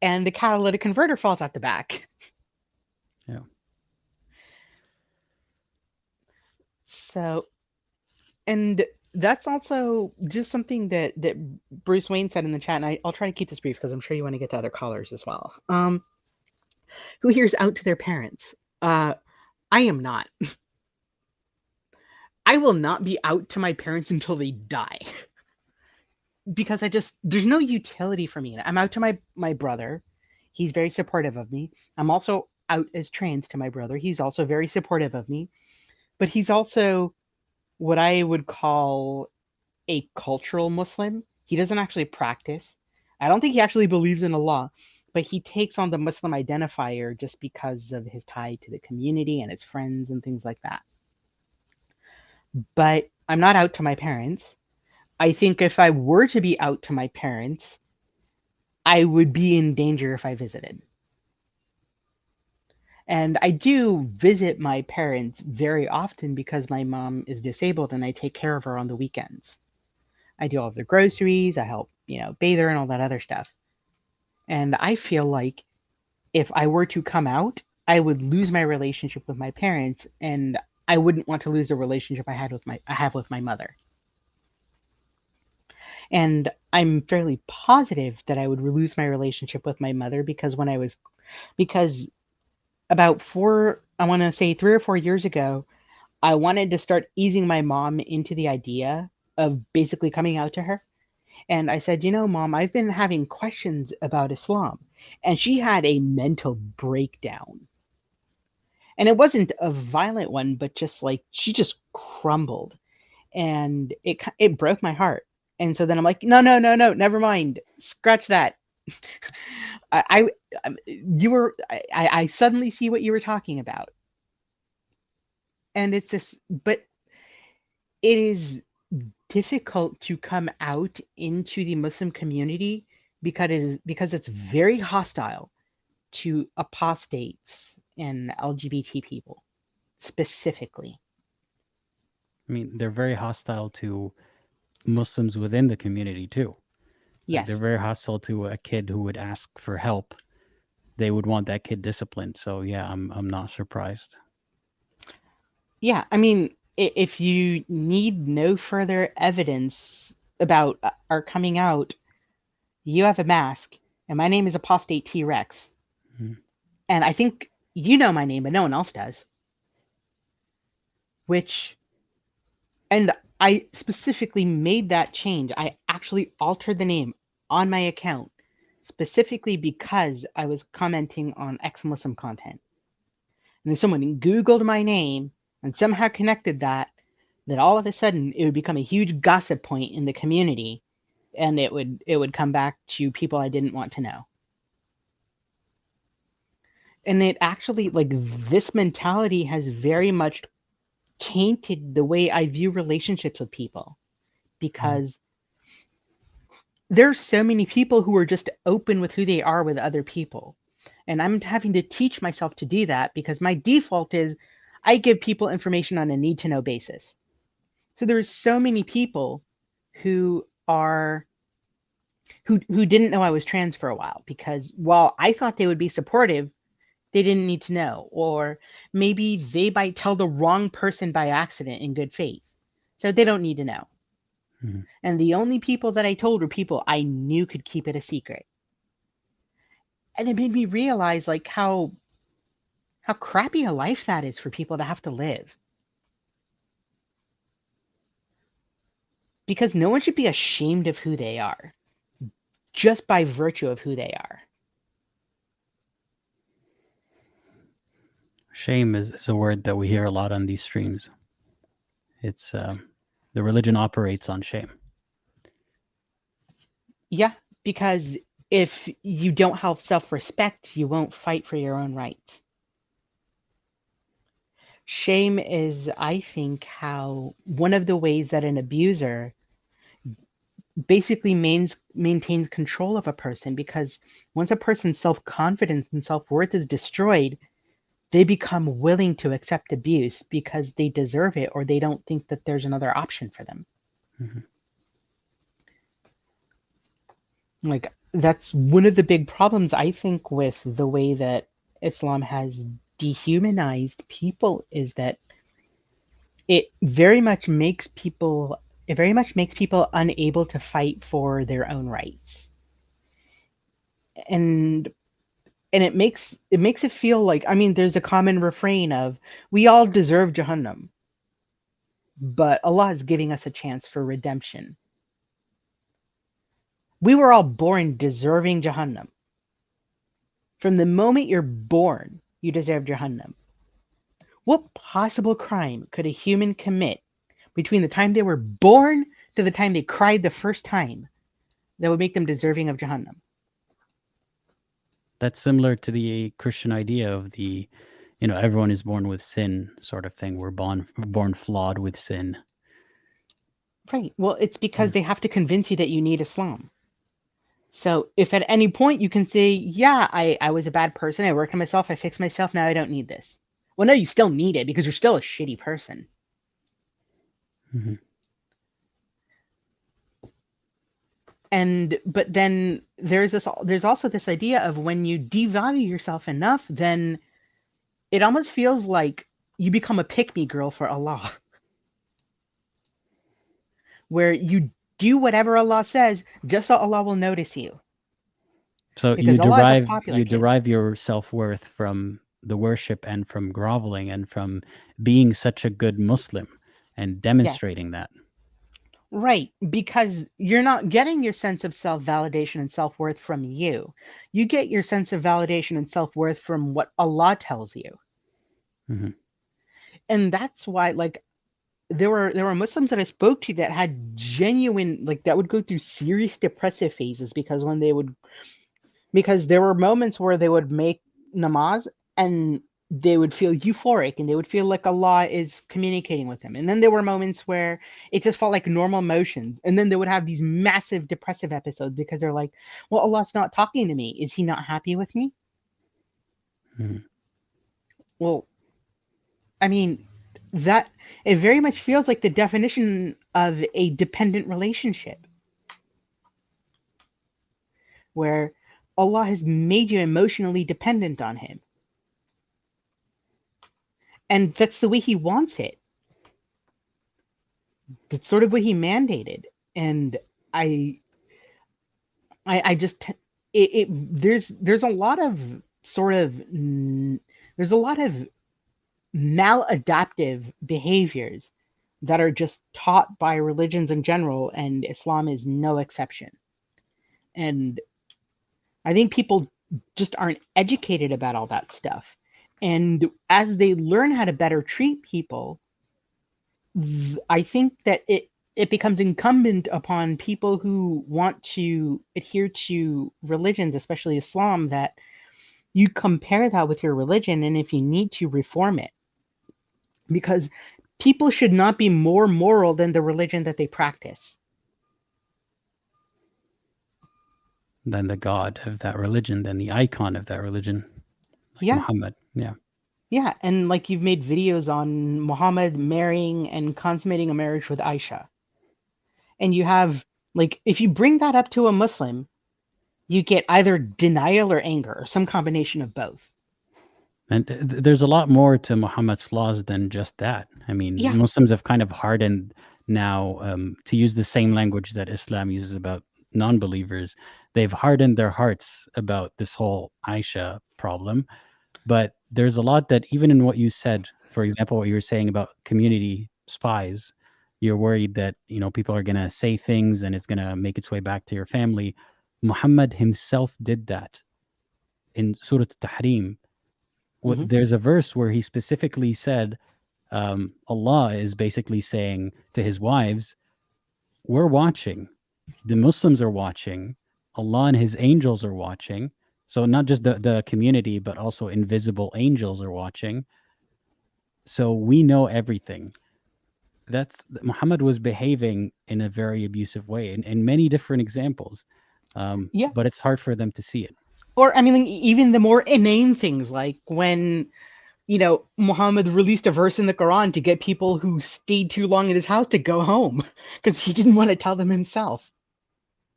and the catalytic converter falls out the back. Yeah. So, and that's also just something that Bruce Wayne said in the chat, and I'll try to keep this brief because I'm sure you want to get to other callers as well. Who here's out to their parents? I am not. I will not be out to my parents until they die. Because there's no utility for me. I'm out to my brother. He's very supportive of me. I'm also out as trans to my brother. He's also very supportive of me. But he's also what I would call a cultural Muslim. He doesn't actually practice. I don't think he actually believes in Allah, but he takes on the Muslim identifier just because of his tie to the community and his friends and things like that. But I'm not out to my parents. I think if I were to be out to my parents, I would be in danger if I visited. And I do visit my parents very often because my mom is disabled and I take care of her on the weekends. I do all of the groceries, I help, bathe her and all that other stuff. And I feel like if I were to come out, I would lose my relationship with my parents and I wouldn't want to lose the relationship I have with my mother. And I'm fairly positive that I would lose my relationship with my mother because because about I want to say 3 or 4 years ago, I wanted to start easing my mom into the idea of basically coming out to her. And I said, Mom, I've been having questions about Islam. and she had a mental breakdown. And it wasn't a violent one, but just like she just crumbled, and it broke my heart. And so then I'm like, no, no, no, no, never mind, scratch that. I suddenly see what you were talking about, and it's this, but it is difficult to come out into the Muslim community because it's very hostile to apostates and LGBT people specifically. I mean, they're very hostile to Muslims within the community too. Like they're Yes. very hostile to a kid who would ask for help. They would want that kid disciplined. So yeah, I'm not surprised. Yeah, I mean, if you need no further evidence about our coming out, you have a mask, and my name is Apostate T Rex. Mhm. And I think you know my name, but no one else does. Which, and I specifically made that change. I actually altered the name on my account specifically because I was commenting on ex-Muslim content. And if someone Googled my name and somehow connected that all of a sudden it would become a huge gossip point in the community, and it would come back to people I didn't want to know. And it actually, like, this mentality has very much tainted the way I view relationships with people, because there's so many people who are just open with who they are with other people. And I'm having to teach myself to do that because my default is I give people information on a need to know basis. So there's so many people who are who didn't know I was trans for a while, because while I thought they would be supportive, they didn't need to know. Or maybe they might tell the wrong person by accident in good faith. So they don't need to know. Mhm. And the only people that I told were people I knew could keep it a secret. And it made me realize like how crappy a life that is for people to have to live. Because no one should be ashamed of who they are just by virtue of who they are. Shame is a word that we hear a lot on these streams. It's the religion operates on shame. Yeah, because if you don't have self-respect, you won't fight for your own rights. Shame is, I think, how one of the ways that an abuser basically maintains control of a person, because once a person's self-confidence and self-worth is destroyed, they become willing to accept abuse because they deserve it, or they don't think that there's another option for them. Mhm. Like, that's one of the big problems, I think, with the way that Islam has dehumanized people, is that it very much makes people unable to fight for their own rights. And it makes it feel like, I mean, there's a common refrain of we all deserve Jahannam, but Allah is giving us a chance for redemption. We were all born deserving Jahannam. From the moment you're born, you deserve Jahannam. What possible crime could a human commit between the time they were born to the time they cried the first time that would make them deserving of Jahannam? That's similar to the Christian idea of the, everyone is born with sin sort of thing. We're born flawed with sin. Right. Well, it's because Mm. they have to convince you that you need Islam. So if at any point you can say, yeah, I was a bad person, I worked on myself, I fixed myself, now I don't need this. Well, no, you still need it because you're still a shitty person. Mhm. But then there's also this idea of when you devalue yourself enough, then it almost feels like you become a pick-me girl for Allah, where you do whatever Allah says just so Allah will notice you. So you Because Allah is a derive popular you kid. derive your self-worth from the worship and from groveling and from being such a good Muslim and Yes. demonstrating that. Right, because you're not getting your sense of self-validation and self-worth from you. You get your sense of validation and self-worth from what Allah tells you. Hmm. And that's why, like, there were Muslims that I spoke to that had genuine, like, that would go through serious depressive phases because there were moments where they would make namaz and they would feel euphoric and they would feel like Allah is communicating with them. And then there were moments where it just felt like normal motions. And then they would have these massive depressive episodes because they're like, well, Allah's not talking to me. Is he not happy with me? Hmm. Well, I mean, that it very much feels like the definition of a dependent relationship where Allah has made you emotionally dependent on him. And that's the way he wants it. That's sort of what he mandated. And I I just there's a lot of sort of there's a lot of maladaptive behaviors that are just taught by religions in general, and Islam is no exception. And I think people just aren't educated about all that stuff. And as they learn how to better treat people, I think that it becomes incumbent upon people who want to adhere to religions, especially Islam, that you compare that with your religion, and if you need to, reform it. Because people should not be more moral than the religion that they practice. Than the god of that religion, than the icon of that religion, like Yeah, Muhammad. Yeah. yeah. And like you've made videos on Muhammad marrying and consummating a marriage with Aisha. And you have, like, if you bring that up to a Muslim, you get either denial or anger or some combination of both. And there's a lot more to Muhammad's flaws than just that. I mean, Yeah, Muslims have kind of hardened now to use the same language that Islam uses about non-believers. They've hardened their hearts about this whole Aisha problem. But there's a lot that, even in what you said, for example, what you were saying about community spies, you're worried that, people are going to say things and it's going to make its way back to your family. Muhammad himself did that in Surah Tahrim. hmm, There's a verse where he specifically said, Allah is basically saying to his wives, we're watching. The Muslims are watching. Allah and his angels are watching. So not just the community, but also invisible angels are watching. So we know everything. That's Muhammad was behaving in a very abusive way in many different examples. yeah. But it's hard for them to see it. Or I mean, like, even the more inane things, like when Muhammad released a verse in the Quran to get people who stayed too long in his house to go home because he didn't want to tell them himself.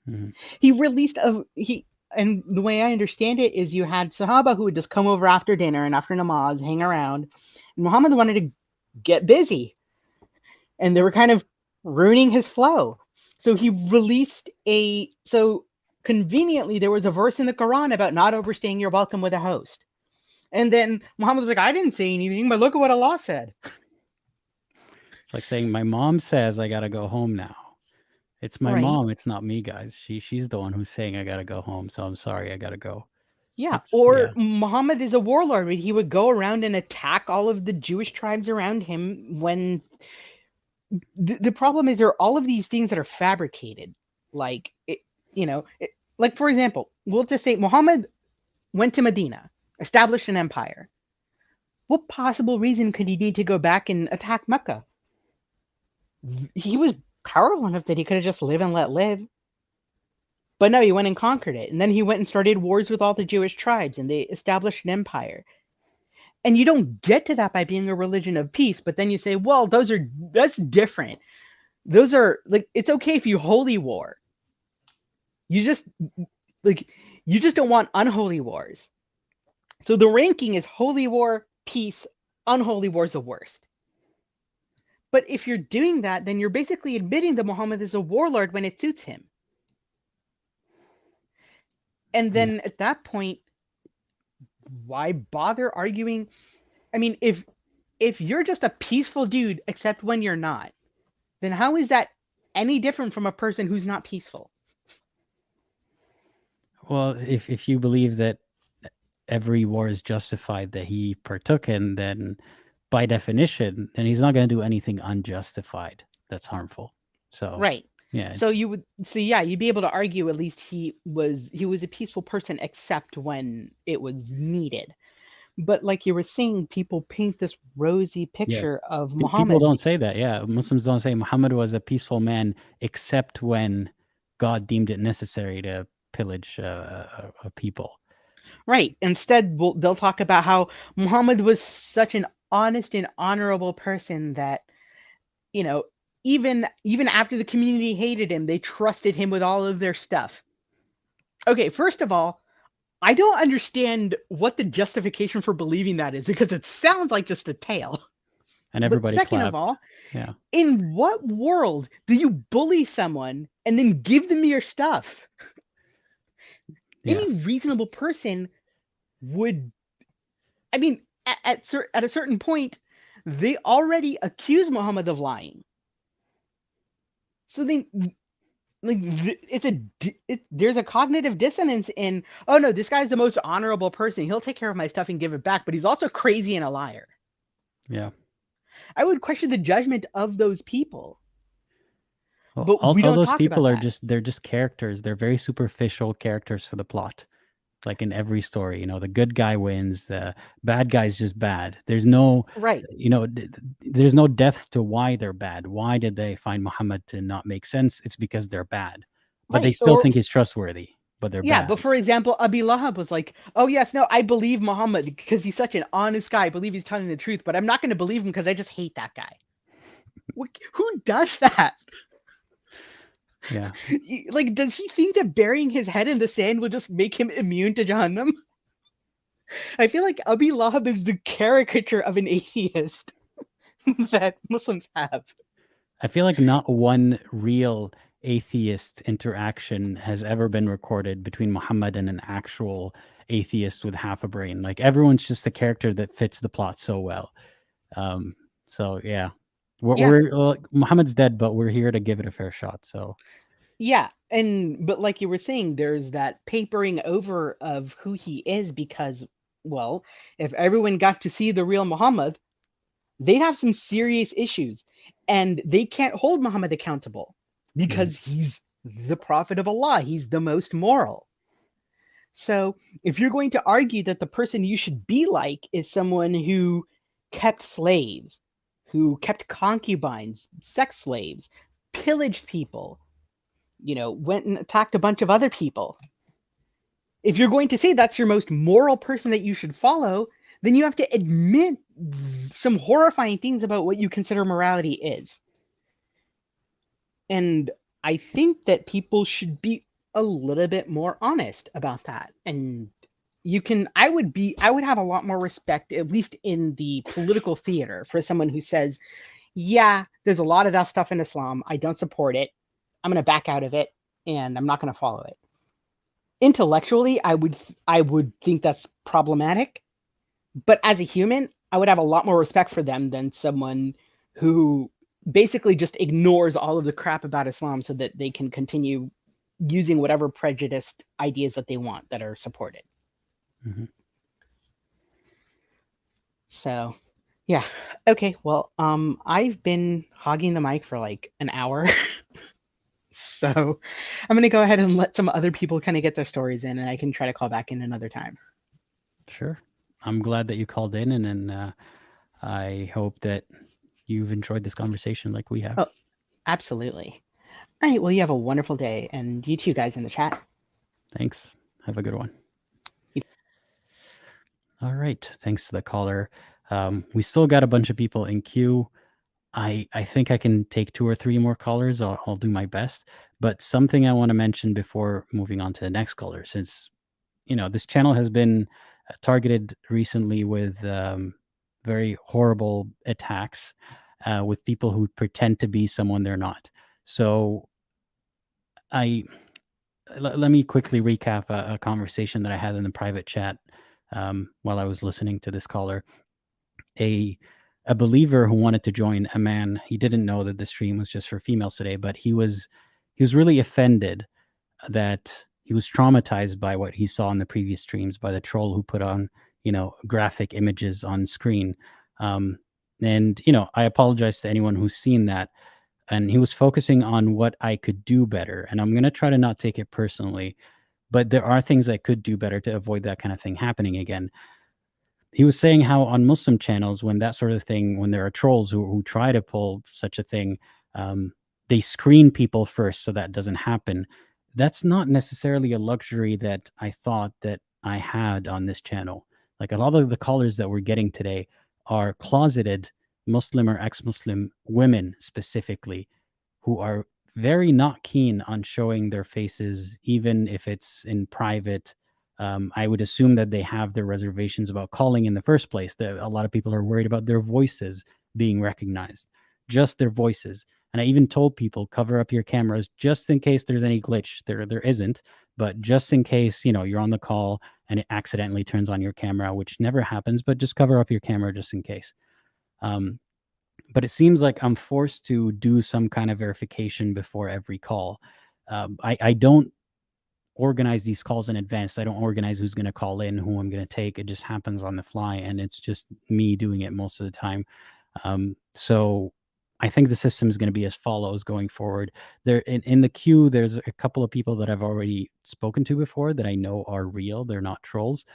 Mhm. He released a he and the way I understand it is you had Sahaba who would just come over after dinner and after namaz, hang around. And Muhammad wanted to get busy, and they were kind of ruining his flow. So he released so conveniently there was a verse in the Quran about not overstaying your welcome with a host. And then Muhammad was like, I didn't say anything, but look at what Allah said. It's like saying, my mom says I gotta go home now. It's my Right. mom, it's not me, guys. She's the one who's saying I gotta go home, so I'm sorry, I gotta go. Yeah. It's Or yeah. Muhammad is a warlord. He would go around and attack all of the Jewish tribes around him when the problem is there are all of these things that are fabricated. Like, like, for example, we'll just say Muhammad went to Medina, established an empire. What possible reason could he need to go back and attack Mecca? He was powerful enough that he could have just live and let live. But no, he went and conquered it. And then he went and started wars with all the Jewish tribes and they established an empire. And you don't get to that by being a religion of peace, but then you say, well, that's different. Those are like, it's okay if you holy war. You just like you just don't want unholy wars. So the ranking is holy war, peace, unholy war is the worst. But if you're doing that, then you're basically admitting that Muhammad is a warlord when it suits him. And Yeah. then at that point, why bother arguing? I mean, if you're just a peaceful dude, except when you're not, then how is that any different from a person who's not peaceful? Well, if you believe that every war is justified that he partook in, then by definition, then he's not going to do anything unjustified that's harmful. So, Right. yeah, So it's you'd be able to argue at least he was a peaceful person except when it was needed. But like you were saying, people paint this rosy yeah. picture of People Muhammad. don't say that. Yeah, Muslims don't say Muhammad was a peaceful man except when God deemed it necessary to pillage a people. Right. Instead, they'll talk about how Muhammad was such an honest and honorable person that, you know, even after the community hated him, they trusted him with all of their stuff. Okay, first of all, I don't understand what the justification for believing that is because it sounds like just a tale. And But everybody second of clapped. all, Yeah, in what world do you bully someone and then give them your stuff? yeah. Any reasonable person would, I mean, at a certain point, they already accuse Muhammad of lying. So they like there's a cognitive dissonance in, oh no, this guy's the most honorable person. He'll take care of my stuff and give it back, but he's also crazy and a liar. Yeah. I would question the judgment of those people, Well, but we all don't those talk people about are that. just—they're just characters. They're very superficial characters for the plot. Like in every story, the good guy wins, the bad guy's just bad. There's no, Right. there's no depth to why they're bad. Why did they find Muhammad to not make sense? It's because they're bad, but they Right. still Or think he's trustworthy, but they're yeah, bad. but for example, Abi Lahab was like, "Oh yes, no, I believe Muhammad because he's such an honest guy. I believe he's telling the truth, but I'm not going to believe him because I just hate that guy." Who does that? Yeah. Like, does he think that burying his head in the sand will just make him immune to Jahannam? I feel like Abi Lahab is the caricature of an atheist that Muslims have. I feel like not one real atheist interaction has ever been recorded between Muhammad and an actual atheist with half a brain. Like everyone's just a character that fits the plot so well. So yeah, Yeah, Muhammad's dead, but we're here to give it a fair shot. So yeah, but like you were saying, there's that papering over of who he is because, well, if everyone got to see the real Muhammad, they'd have some serious issues, and they can't hold Muhammad accountable mhm, because he's the prophet of Allah. He's the most moral. So if you're going to argue that the person you should be like is someone who kept slaves, who kept concubines, sex slaves, pillaged people, went and attacked a bunch of other people. If you're going to say that's your most moral person that you should follow, then you have to admit some horrifying things about what you consider morality is. And I think that people should be a little bit more honest about that. And I would have a lot more respect, at least in the political theater, for someone who says, yeah, there's a lot of that stuff in Islam. I don't support it. I'm going to back out of it and I'm not going to follow it. Intellectually, I would think that's problematic, but as a human, I would have a lot more respect for them than someone who basically just ignores all of the crap about Islam so that they can continue using whatever prejudiced ideas that they want that are supported. mhm. So, yeah. Okay, well, I've been hogging the mic for like an hour. So, I'm going to go ahead and let some other people kind of get their stories in and I can try to call back in another time. Sure. I'm glad that you called in, and I hope that you've enjoyed this conversation like we have. Oh, absolutely. All right, well, you have a wonderful day, and you two guys in the chat. Thanks. Have a good one. All right. Thanks to the caller. We still got a bunch of people in queue. I think I can take 2 or 3 more callers. I'll do my best. But something I want to mention before moving on to the next caller, since this channel has been targeted recently with very horrible attacks with people who pretend to be someone they're not. So let me quickly recap a conversation that I had in the private chat while I was listening to this caller. A a believer who wanted to join a man. He didn't know that the stream was just for females today, but he was really offended that he was traumatized by what he saw in the previous streams by the troll who put on, graphic images on screen. Um, and I apologize to anyone who's seen that. And he was focusing on what I could do better. And I'm going to try to not take it personally, but there are things I could do better to avoid that kind of thing happening again. He was saying how on Muslim channels, when that sort of thing, when there are trolls who try to pull such a thing, they screen people first so that doesn't happen. That's not necessarily a luxury that I thought that I had on this channel. Like a lot of the callers that we're getting today are closeted Muslim or ex-Muslim women specifically, who are very not keen on showing their faces, even if it's in private. I would assume that they have their reservations about calling in the first place. That a lot of people are worried about their voices being recognized, just their voices. And I even told people cover up your cameras just in case there's any glitch. There isn't, but just in case you're on the call and it accidentally turns on your camera, which never happens, but just cover up your camera just in case. But it seems like I'm forced to do some kind of verification before every call. I don't organize these calls in advance. I don't organize who's going to call in, who I'm going to take. It just happens on the fly, and it's just me doing it most of the time. So I think the system is going to be as follows going forward. There in the queue, there's a couple of people that I've already spoken to before that I know are real. They're not trolls.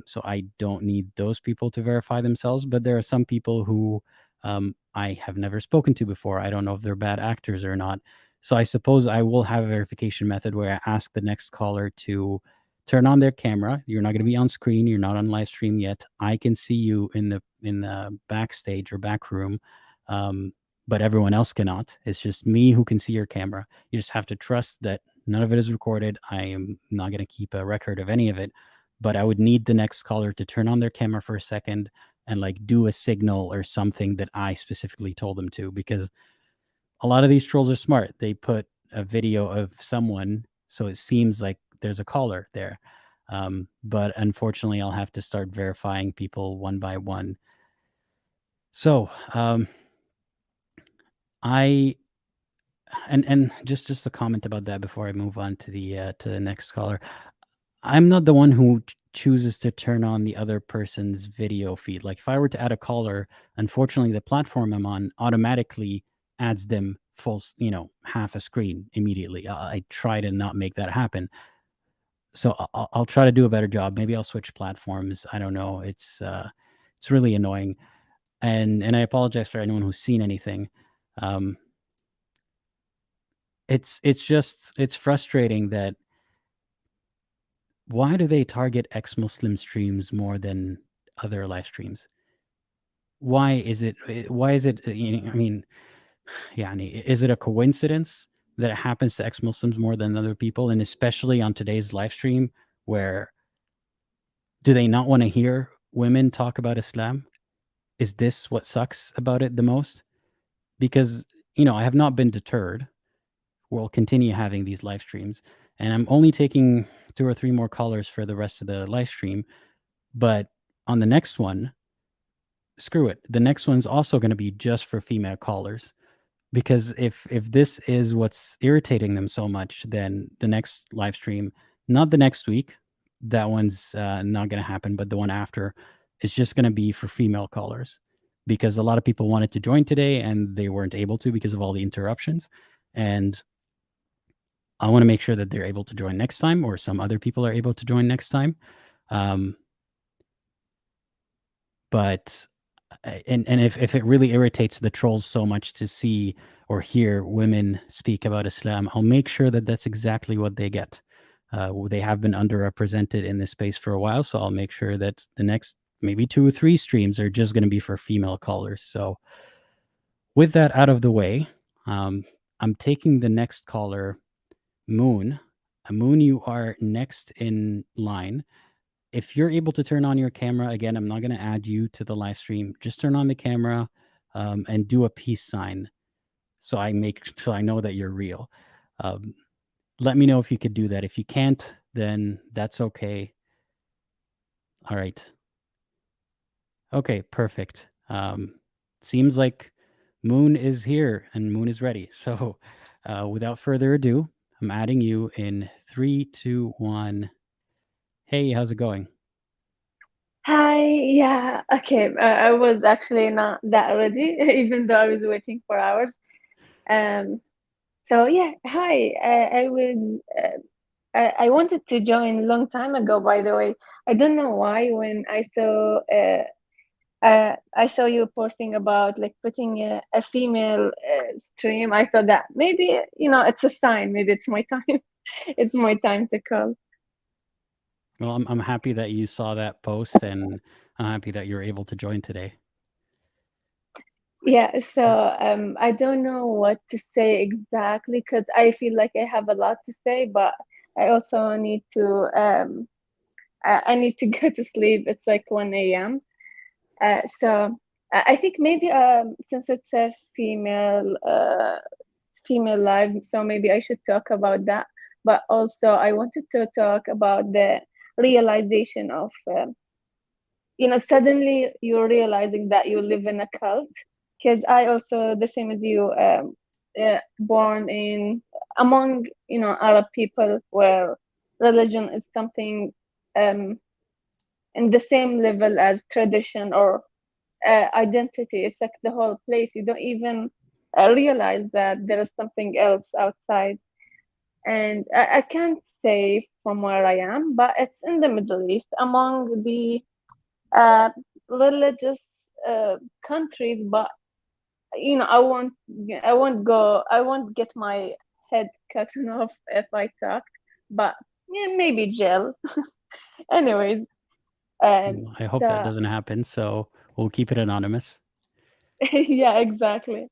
So I don't need those people to verify themselves. But there are some people who I have never spoken to before. I don't know if they're bad actors or not. So I suppose I will have a verification method where I ask the next caller to turn on their camera. You're not going to be on screen. You're not on live stream yet. I can see you in the backstage or back room, but everyone else cannot. It's just me who can see your camera. You just have to trust that none of it is recorded. I am not going to keep a record of any of it, but I would need the next caller to turn on their camera for a second and like do a signal or something that I specifically told them to, because a lot of these trolls are smart. They put a video of someone so it seems like there's a caller there. But unfortunately, I'll have to start verifying people one by one. So I and just a comment about that before I move on to the next caller. I'm not the one who chooses to turn on the other person's video feed. Like if I were to add a caller, unfortunately, the platform I'm on automatically adds them full, half a screen immediately. I try to not make that happen. So I'll try to do a better job. Maybe I'll switch platforms. I don't know. It's really annoying, and I apologize for anyone who's seen anything. Um, it's frustrating that why do they target ex-Muslim streams more than other live streams? Why is it? I mean, is it a coincidence that it happens to ex-Muslims more than other people, and especially on today's live stream, where do they not want to hear women talk about Islam? Is this what sucks about it the most? Because I have not been deterred. We'll continue having these live streams, and I'm only taking 2 or 3 more callers for the rest of the live stream. But on the next one, screw it. The next one's also going to be just for female callers, because if this is what's irritating them so much, then the next live stream, not the next week, that one's not going to happen, but the one after is just going to be for female callers, because a lot of people wanted to join today and they weren't able to because of all the interruptions. And I want to make sure that they're able to join next time, or some other people are able to join next time. But and if it really irritates the trolls so much to see or hear women speak about Islam, I'll make sure that that's exactly what they get. They have been underrepresented in this space for a while, so I'll make sure that the next maybe 2 or 3 streams are just going to be for female callers. So with that out of the way, I'm taking the next caller, Moon. Moon, you are next in line. If you're able to turn on your camera, again, I'm not going to add you to the live stream. Just turn on the camera and do a peace sign, so I know that you're real. Let me know if you could do that. If you can't, then that's okay. All right. Okay, perfect. seems like Moon is here and Moon is ready. So, without further ado, I'm adding you in 3, 2, 1. Hey, how's it going? Hi, yeah, okay. I was actually not that ready, even though I was waiting for hours. Um, so yeah, hi. I was I wanted to join a long time ago, by the way. I don't know why when I saw you posting about like putting a female stream, I thought that maybe it's a sign. Maybe it's my time. It's my time to call. Well, I'm happy that you saw that post, and I'm happy that you're able to join today. Yeah, so I don't know what to say exactly because I feel like I have a lot to say, but I also need to I need to go to sleep. It's like 1 a.m. So I think maybe since it's a female live, so maybe I should talk about that. But also I wanted to talk about the realization of suddenly you're realizing that you live in a cult. Because I also, the same as you, born in among Arab people where religion is something um, in the same level as tradition or identity. It's like the whole place. You don't even realize that there is something else outside. And I can't say from where I am, but it's in the Middle East among the uh, religious uh, countries, but I won't get my head cut off if I talk, but yeah, maybe jail. Anyways, Well, I hope that so doesn't happen, so we'll keep it anonymous. yeah, exactly.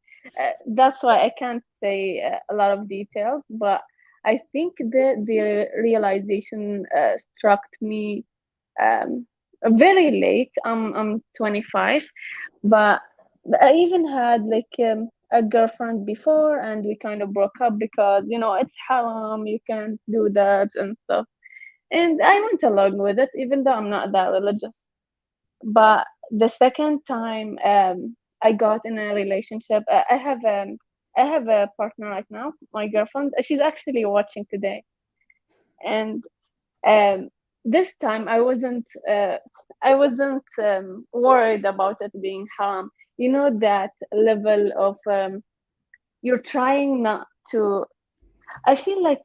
That's why I can't say a lot of details, but I think the realization struck me um, very late. I'm 25, but I even had like a girlfriend before, and we kind of broke up because it's haram, you can't do that and stuff. And I went along with it, even though I'm not that religious. But the second time I got in a relationship, I have a partner right now, my girlfriend. She's actually watching today, and um, this time I wasn't worried about it being haram. You know that level of you're trying not to. I feel like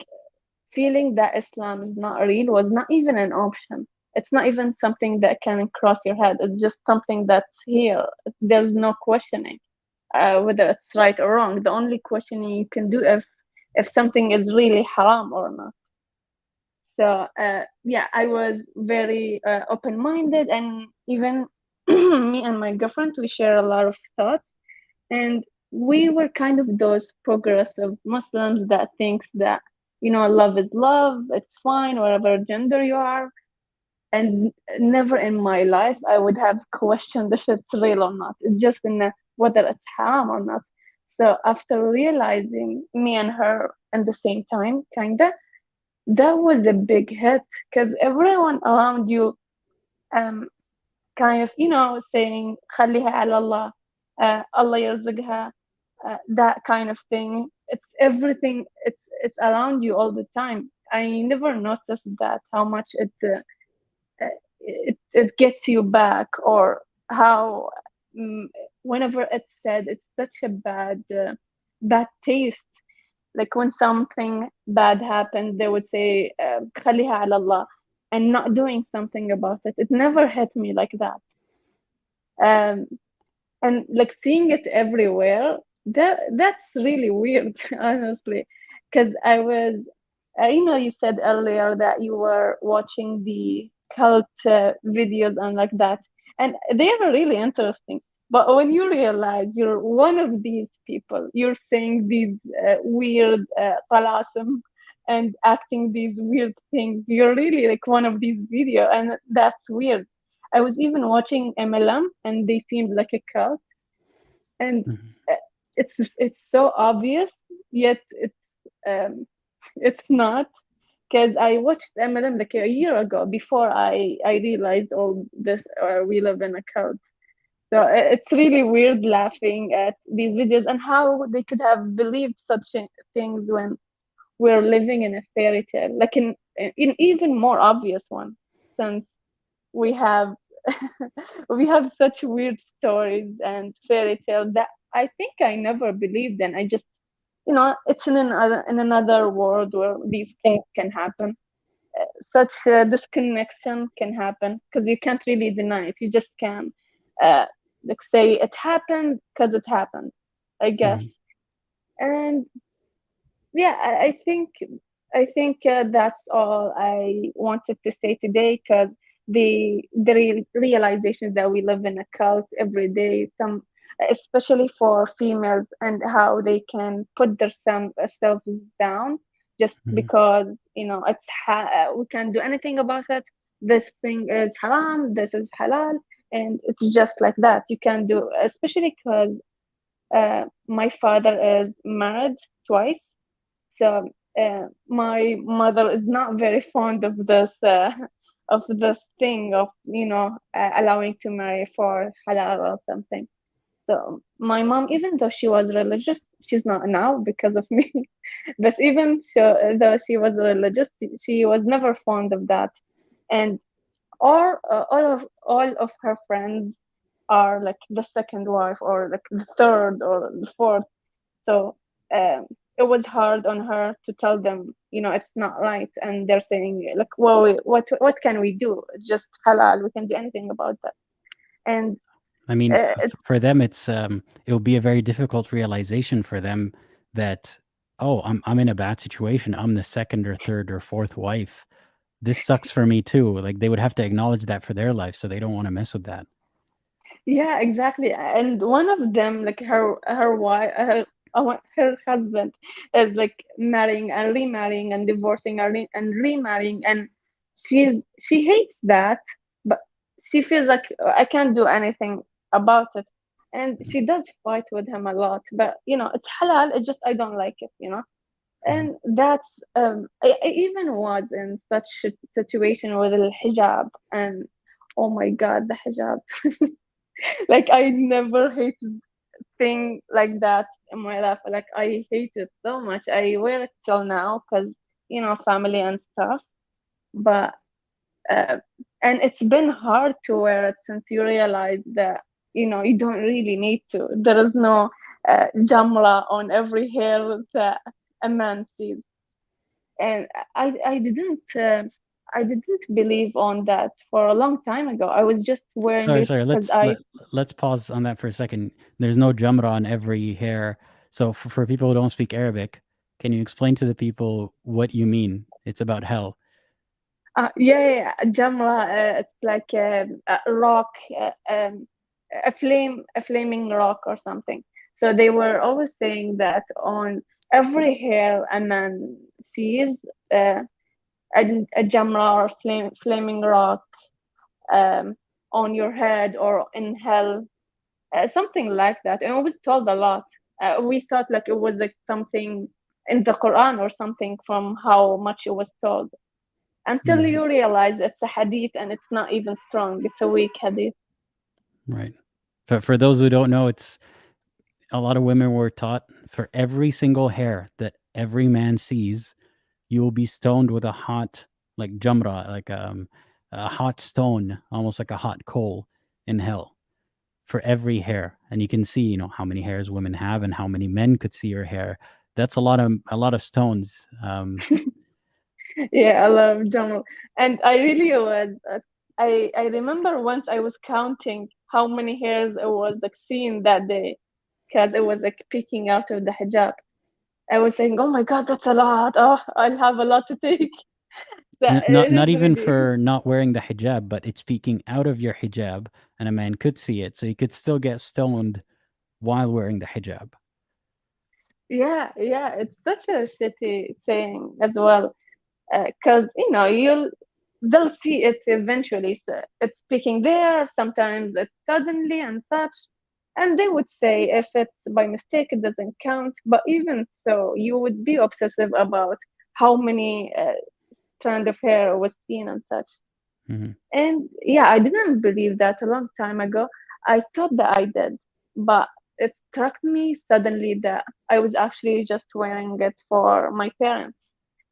feeling that Islam is not real was not even an option. It's not even something that can cross your head. It's just something that's here. There's no questioning whether it's right or wrong. The only questioning you can do if something is really haram or not. So yeah, I was very open-minded, and even me and my girlfriend, we share a lot of thoughts, and we were kind of those progressive Muslims that thinks that love is love, it's fine, whatever gender you are, and never in my life I would have questioned if it's real or not. It's just in whether it's haram or not. So after realizing me and her at the same time, kinda that was a big hit because everyone around you um kind of saying خليها على الله, Allah يرزقها, that kind of thing. It's everything. It's around you all the time. I never noticed that how much it gets you back, or how mm, whenever it's said, it's such a bad taste. Like when something bad happened, they would say خليها على الله, and not doing something about it. It never hit me like that. Um, and like seeing it everywhere, that's really weird, honestly. Because I was, you said earlier that you were watching the cult videos and like that, and they were really interesting. But when you realize you're one of these people, you're saying these weird talasim and acting these weird things, you're really like one of these video, and that's weird. I was even watching MLM, and they seemed like a cult, and Mhm. uh, it's so obvious, yet it's not. Because I watched MLM like a year ago before I realized all this. We live in a cult. So it's really weird laughing at these videos and how they could have believed such things when we're living in a fairy tale, like in even more obvious one, since we have we have such weird stories and fairy tales that I think I never believed in. I just, it's in another world where these things can happen. Such disconnection can happen because you can't really deny it. You just can, uh, like, say it happened because it happened, I guess. Mhm. And yeah, I think that's all I wanted to say today, because the realization that we live in a cult every day, especially for females, and how they can put themselves down just Mhm. because we can't do anything about it. This thing is haram, this is halal, and it's just like that. You can do, especially because my father is married twice, so my mother is not very fond of this thing of allowing to marry for halal or something. So my mom, even though she was religious, she's not now because of me. But even though she was religious, she was never fond of that. And all of her friends are like the second wife, or like the third or the fourth. So um, it was hard on her to tell them, it's not right, and they're saying like, well, what can we do? It's just halal. We can do anything about that. And I mean, it's for them, it will be a very difficult realization for them that, oh, I'm in a bad situation. I'm the second or third or fourth wife. This sucks for me too. Like they would have to acknowledge that for their life, so they don't want to mess with that. Yeah, exactly. And one of them, like her wife, her husband is like marrying and remarrying and divorcing and remarrying, and she hates that, but she feels like I can't do anything about it, and she does fight with him a lot. But it's halal. It's just I don't like it. Mhm. And that's I even was in such a situation with the hijab, and oh my God, the hijab. Like I never hated thing like that in my life. Like I hate it so much. I wear it till now because family and stuff. But uh, and it's been hard to wear it since you realize that you don't really need to. There is no jamra on every hair that a man sees, and I didn't believe on that for a long time ago. I was just wearing Sorry, it sorry. because I Let's pause on that for a second. There's no jamra on every hair. So for people who don't speak Arabic, can you explain to the people what you mean? It's about hell. yeah, Jamra, it's like a rock, a flaming rock or something. So they were always saying that on every hair a man sees, uh, a Jamra or flaming rock um, on your head or in hell, something like that. And we was told a lot. We thought like it was like something in the Quran or something from how much it was told, until Mhm. you realize it's a hadith and it's not even strong. It's a weak hadith. Right. For those who don't know, it's a lot of women were taught for every single hair that every man sees, you will be stoned with a hot, like jamra, like a hot stone, almost like a hot coal in hell for every hair. And you can see, how many hairs women have and how many men could see your hair. That's a lot of stones. Yeah, I love Jamal. And I really was. I remember once I was counting how many hairs I was like seeing that day, because it was like peeking out of the hijab. I was saying, "Oh my God, that's a lot. Oh, I'll have a lot to take." That Not it not is even really. for not wearing the hijab, but it's peeking out of your hijab, and a man could see it, so you could still get stoned while wearing the hijab. Yeah, yeah, it's such a shitty thing as well. Because they'll see it eventually. So it's peeking there. Sometimes it's suddenly and such. And they would say if it's by mistake, it doesn't count. But even so, you would be obsessive about how many strand of hair was seen and such. Mhm. And yeah, I didn't believe that a long time ago. I thought that I did, but it struck me suddenly that I was actually just wearing it for my parents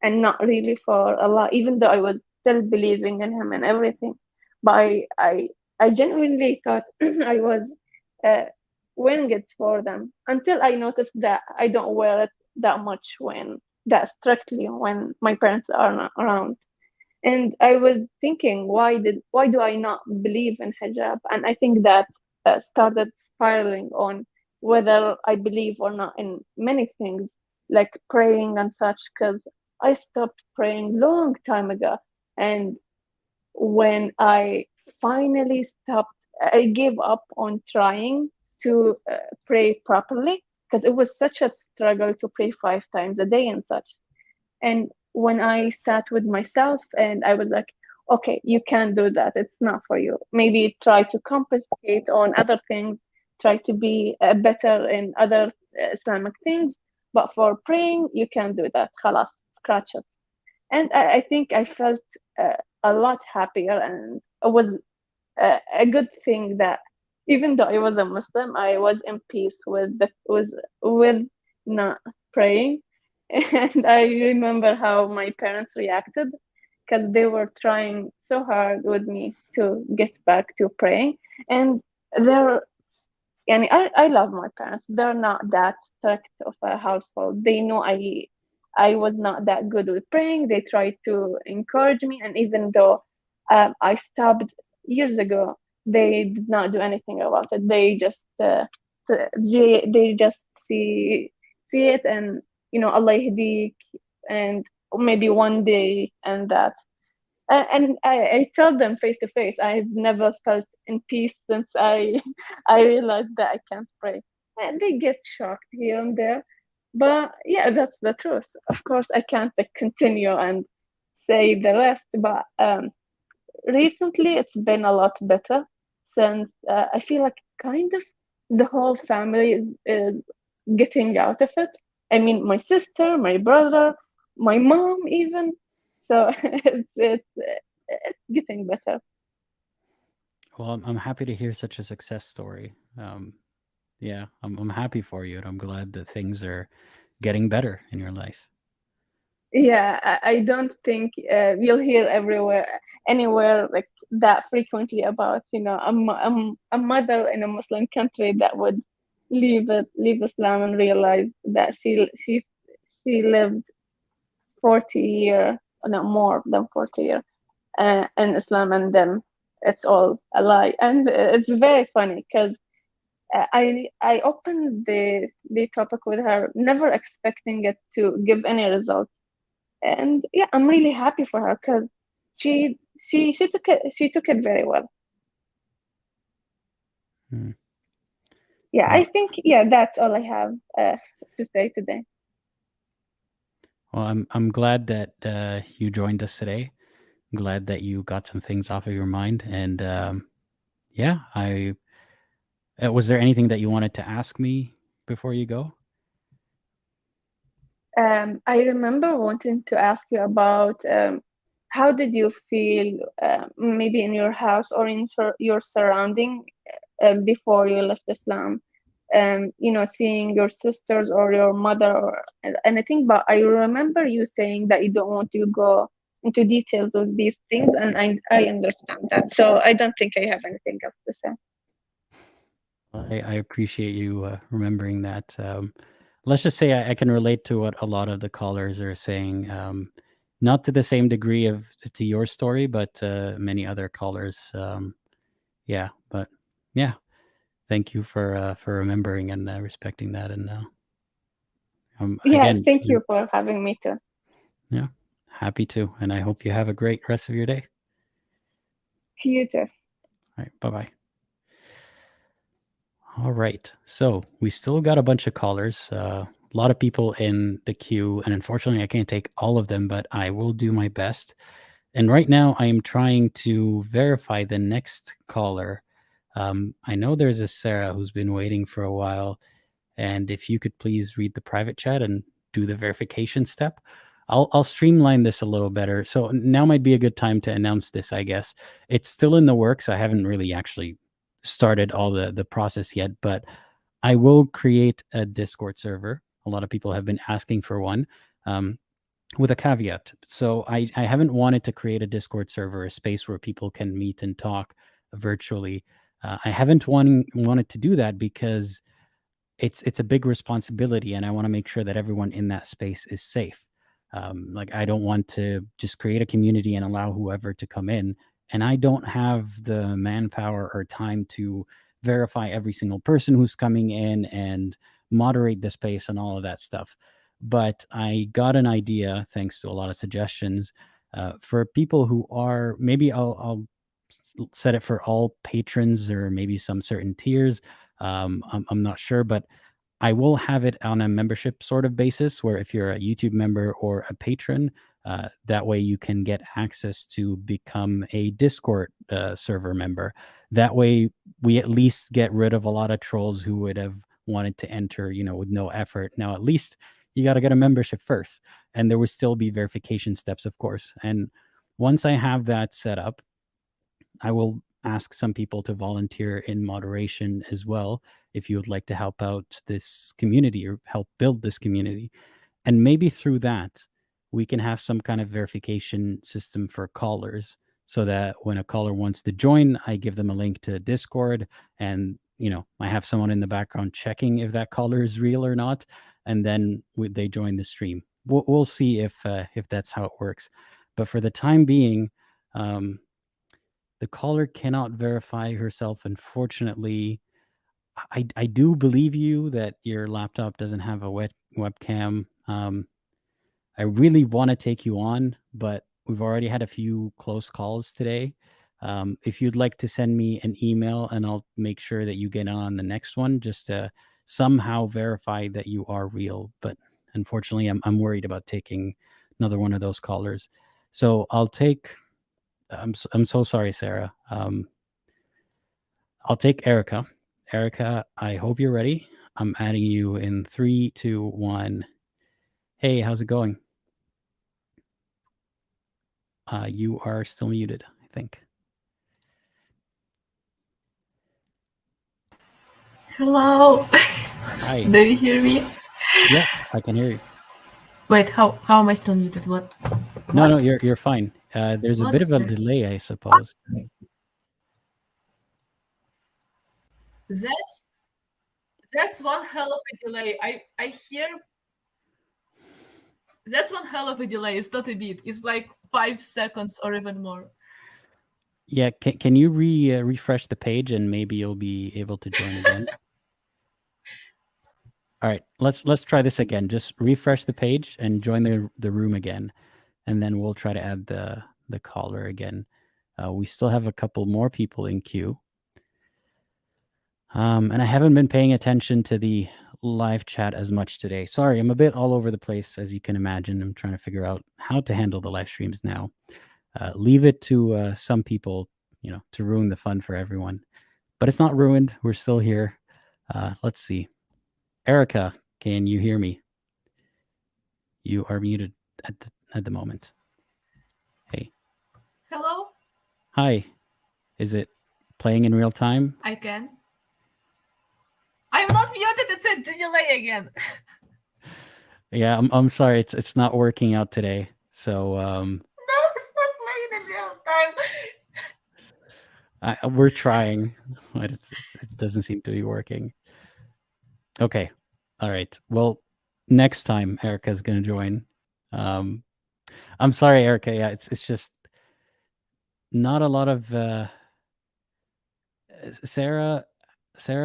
and not really for Allah, even though I was still believing in Him and everything. But I genuinely thought I was uh, wearing it for them until I noticed that I don't wear it that much that strictly when my parents are not around. And I was thinking, why do I not believe in hijab? And I think that started spiraling on whether I believe or not in many things, like praying and such, because I stopped praying long time ago. And when I finally stopped, I gave up on trying to pray properly because it was such a struggle to pray 5 times a day and such. And when I sat with myself and I was like, okay, you can't do that. It's not for you. Maybe try to compensate on other things, try to be better in other Islamic things. But for praying, you can't do that. Khalas, scratch it. And I think I felt a lot happier, and it was a good thing that even though I was a Muslim, I was in peace with not praying. And I remember how my parents reacted because they were trying so hard with me to get back to praying. And they're, and I love my parents. They're not that strict of a household. They know I was not that good with praying. They tried to encourage me, and even though I stopped years ago, they did not do anything about it. They just see it, and Allah yahdik, and maybe one day, and that. And I told them face to face, I've never felt in peace since I realized that I can't pray. And they get shocked here and there. But yeah, that's the truth. Of course, I can't continue and say the rest, but recently it's been a lot better since I feel like kind of the whole family is getting out of it. I mean, my sister, my brother, my mom, even. So it's getting better. Well, I'm happy to hear such a success story. Yeah, I'm happy for you, and I'm glad that things are getting better in your life. Yeah, I don't think you'll hear anywhere like that frequently about a mother in a Muslim country that would leave Islam and realize that she lived 40 year, no more than 40 year in Islam, and then it's all a lie. And it's very funny because I opened the topic with her, never expecting it to give any results. And yeah, I'm really happy for her because she took it very well. Hmm. Yeah, Well, I think yeah, that's all I have to say today. well, I'm glad that you joined us today. I'm glad that you got some things off of your mind, and yeah, I was there anything that you wanted to ask me before you go? I remember wanting to ask you about how did you feel maybe in your house or in your surrounding before you left Islam? Seeing your sisters or your mother or anything, but I remember you saying that you don't want to go into details of these things, and I understand that. So I don't think I have anything else to say. I appreciate you remembering that. Let's just say I can relate to what a lot of the callers are saying. Not to the same degree to your story, but many other callers. Yeah, but yeah, thank you for remembering and respecting that. And Yeah, again, thank you for having me too. yeah, happy to, and I hope you have a great rest of your day. You too. All right, bye bye. All right. So we still got a bunch of callers, a lot of people in the queue, and unfortunately, I can't take all of them, but I will do my best. And right now, I am trying to verify the next caller. I know there's a Sarah who's been waiting for a while, and if you could please read the private chat and do the verification step, I'll streamline this a little better. So now might be a good time to announce this, I guess. It's still in the works. I haven't really actually started all the process yet, but I will create a Discord server. A lot of people have been asking for one. With a caveat. So I haven't wanted to create a Discord server, a space where people can meet and talk virtually. I haven't wanted to do that because it's a big responsibility, and I want to make sure that everyone in that space is safe. Like I don't want to just create a community and allow whoever to come in, and I don't have the manpower or time to verify every single person who's coming in and moderate the space and all of that stuff. But I got an idea, thanks to a lot of suggestions, for people who are maybe I'll set it for all patrons or maybe some certain tiers. I'm not sure, but I will have it on a membership sort of basis where if you're a YouTube member or a patron, that way you can get access to become a Discord server member. That way we at least get rid of a lot of trolls who would have wanted to enter, with no effort. Now, at least you got to get a membership first, and there would still be verification steps, of course. And once I have that set up, I will ask some people to volunteer in moderation as well if you would like to help out this community or help build this community. And maybe through that, we can have some kind of verification system for callers so that when a caller wants to join, I give them a link to Discord and I have someone in the background checking if that caller is real or not, and then they join the stream. We'll see if that's how it works. But for the time being, the caller cannot verify herself. Unfortunately, I do believe you that your laptop doesn't have a webcam. I really want to take you on, but we've already had a few close calls today. If you'd like to send me an email, and I'll make sure that you get on the next one, just to somehow verify that you are real. But unfortunately, I'm worried about taking another one of those callers. So I'll take. I'm so sorry, Sarah. I'll take Erica. Erica, I hope you're ready. I'm adding you in 3, 2, 1. Hey, how's it going? You are still muted, I think. Hello. Hi. Do you hear me? Yeah, I can hear you. Wait, how am I still muted? What? No, you're fine. There's a bit of a delay, I suppose. That's one hell of a delay. I hear. That's one hell of a delay. It's not a bit. It's like 5 seconds or even more. Yeah, can you refresh the page and maybe you'll be able to join again? All right, let's try this again. Just refresh the page and join the room again, and then we'll try to add the caller again. We still have a couple more people in queue. And I haven't been paying attention to the live chat as much today. Sorry, I'm a bit all over the place, as you can imagine. I'm trying to figure out how to handle the live streams now. Leave it to some people, to ruin the fun for everyone. But it's not ruined. We're still here. Let's see. Erica, can you hear me? You are muted at the moment. Hey. Hello? Hi. Is it playing in real time? I can. I'm not muted. It's a delay again. Yeah, I'm sorry. It's not working out today. So No, it's not playing in real time. we're trying, but it doesn't seem to be working. Okay. All right. Well, next time Erica's going to join. I'm sorry, Erica. Yeah, it's just not a lot of Sarah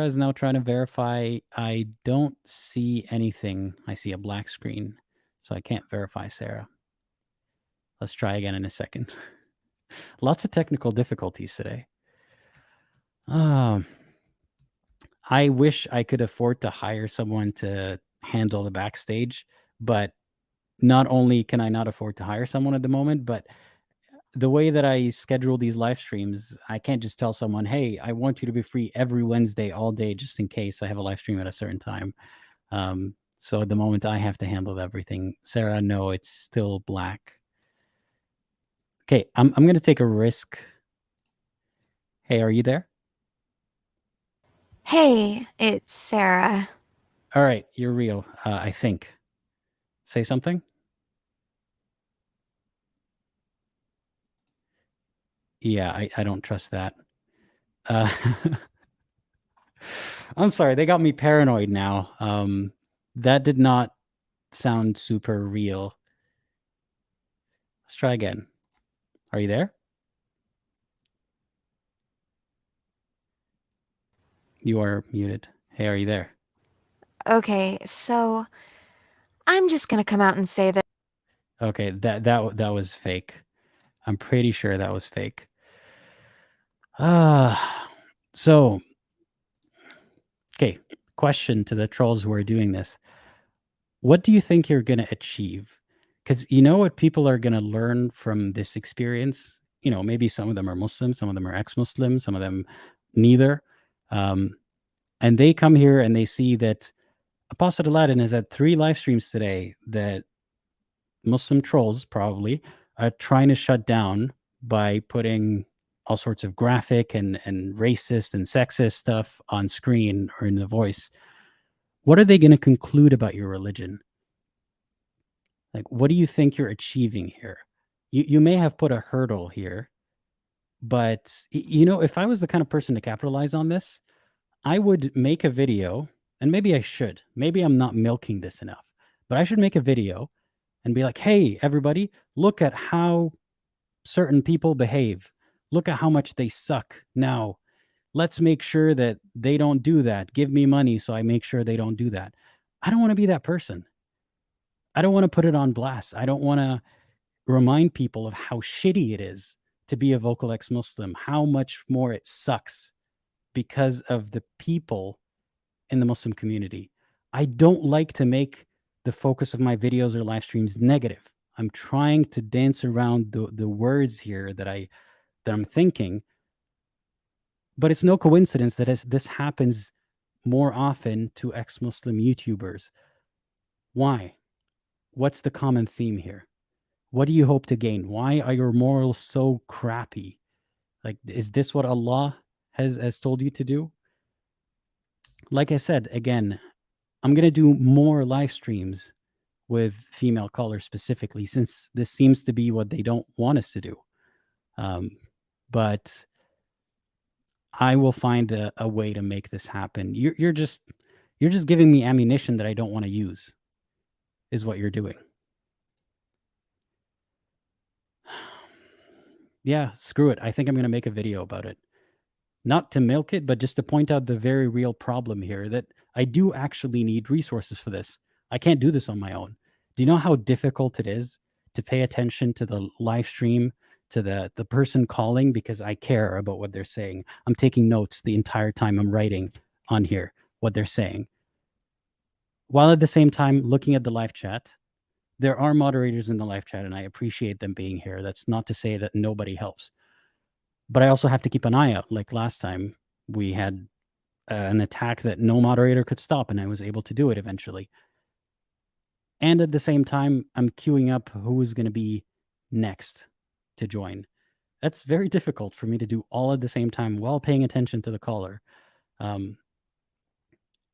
is now trying to verify. I don't see anything. I see a black screen, so I can't verify Sarah. Let's try again in a second. Lots of technical difficulties today. I wish I could afford to hire someone to handle the backstage, but not only can I not afford to hire someone at the moment, but the way that I schedule these live streams, I can't just tell someone, hey, I want you to be free every Wednesday all day, just in case I have a live stream at a certain time. So at the moment I have to handle everything. Sarah, no, it's still black. Okay, I'm going to take a risk. Hey, are you there? Hey, it's Sarah. All right, you're real, I think. Say something. Yeah, I don't trust that. I'm sorry, they got me paranoid now. That did not sound super real. Let's try again. Are you there? You are muted. Hey, are you there? Okay, so I'm just gonna come out and say that. Okay, that was fake. I'm pretty sure that was fake. So, okay, question to the trolls who are doing this. What do you think you're going to achieve? Because you know what people are going to learn from this experience? You know, maybe some of them are Muslim, some of them are ex-Muslim, some of them neither. And they come here and they see that Apostle Aladdin has had 3 live streams today that Muslim trolls probably are trying to shut down by putting all sorts of graphic and racist and sexist stuff on screen or in the voice. What are they going to conclude about your religion? Like, what do you think you're achieving here? You may have put a hurdle here, but you know, if I was the kind of person to capitalize on this, I would make a video, and maybe I should. Maybe I'm not milking this enough, but I should make a video and be like, "Hey, everybody, look at how certain people behave. Look at how much they suck. Now, let's make sure that they don't do that. Give me money so I make sure they don't do that." I don't want to be that person. I don't want to put it on blast. I don't want to remind people of how shitty it is to be a vocal ex-Muslim, how much more it sucks because of the people in the Muslim community. I don't like to make the focus of my videos or live streams negative. I'm trying to dance around the words here that I'm thinking, but it's no coincidence that this happens more often to ex-Muslim YouTubers. Why? What's the common theme here? What do you hope to gain? Why are your morals so crappy? Like, is this what Allah has told you to do? Like I said, again, I'm going to do more live streams with female callers specifically, since this seems to be what they don't want us to do. But I will find a way to make this happen. You're just giving me ammunition that I don't want to use, is what you're doing. Yeah, screw it. I think I'm going to make a video about it. Not to milk it, but just to point out the very real problem here, that I do actually need resources for this. I can't do this on my own. Do you know how difficult it is to pay attention to the live stream, to the person calling, because I care about what they're saying? I'm taking notes the entire time I'm writing on here what they're saying, while at the same time looking at the live chat. There are moderators in the live chat, and I appreciate them being here. That's not to say that nobody helps. But I also have to keep an eye out. Like last time, we had an attack that no moderator could stop, and I was able to do it eventually. And at the same time, I'm queuing up who's going to be next to join. That's very difficult for me to do all at the same time while paying attention to the caller. And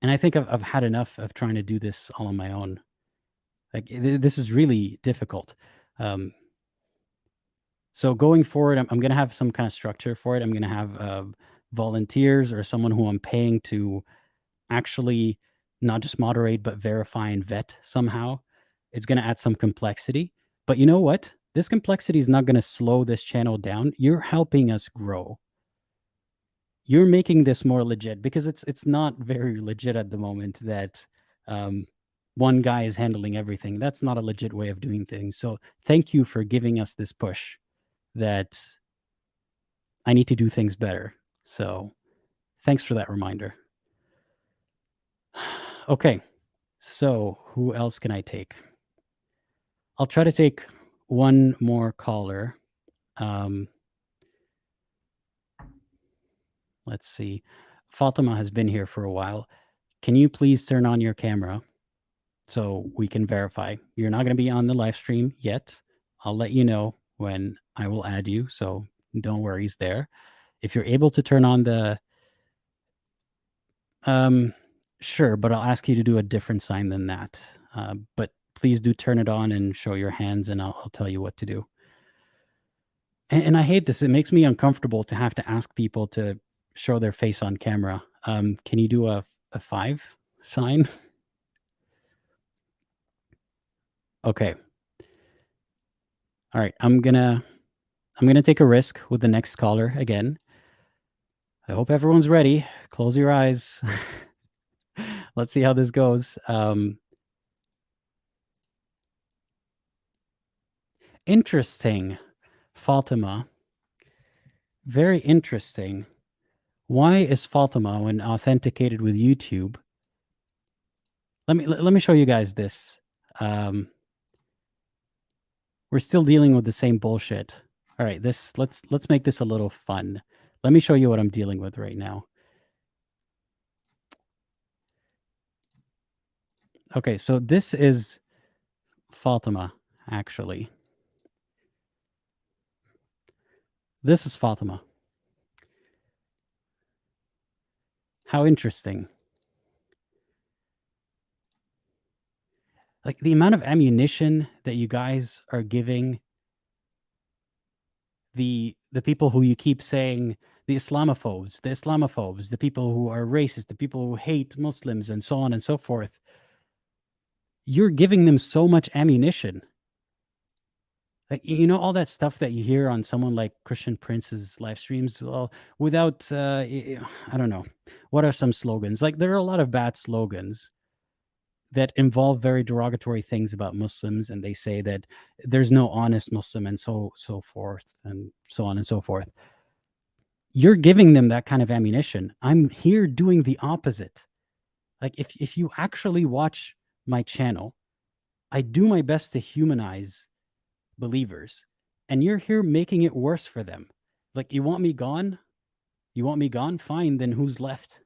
I think I've had enough of trying to do this all on my own. Like, this is really difficult. So going forward, I'm going to have some kind of structure for it. I'm going to have volunteers or someone who I'm paying to actually not just moderate, but verify and vet somehow. It's going to add some complexity. But you know what? This complexity is not going to slow this channel down. You're helping us grow. You're making this more legit, because it's not very legit at the moment that one guy is handling everything. That's not a legit way of doing things. So thank you for giving us this push that I need to do things better. So thanks for that reminder. Okay, so who else can I take? I'll try to take one more caller. Let's see. Fatima has been here for a while. Can you please turn on your camera so we can verify? You're not going to be on the live stream yet. I'll let you know when I will add you, so don't worries there. If you're able to turn on the Sure, but I'll ask you to do a different sign than that. But please do turn it on and show your hands, and I'll tell you what to do. And I hate this. It makes me uncomfortable to have to ask people to show their face on camera. Can you do a 5 sign? Okay. All right. I'm gonna take a risk with the next caller again. I hope everyone's ready. Close your eyes. Let's see how this goes. Interesting, Fatima. Very interesting. Why is Fatima, when authenticated with YouTube? Let me show you guys this. We're still dealing with the same bullshit. All right, let's make this a little fun. Let me show you what I'm dealing with right now. Okay, so this is Fatima, actually. This is Fatima. How interesting. Like the amount of ammunition that you guys are giving the people who you keep saying the Islamophobes, the people who are racist, the people who hate Muslims, and so on and so forth. You're giving them so much ammunition. Like, you know, all that stuff that you hear on someone like Christian Prince's live streams. Well, without, I don't know, what are some slogans? Like, there are a lot of bad slogans that involve very derogatory things about Muslims, and they say that there's no honest Muslim, and so forth, and so on and so forth. You're giving them that kind of ammunition. I'm here doing the opposite. Like, if you actually watch my channel, I do my best to humanize believers, and you're here making it worse for them. Like, you want me gone? You want me gone? Fine, then who's left?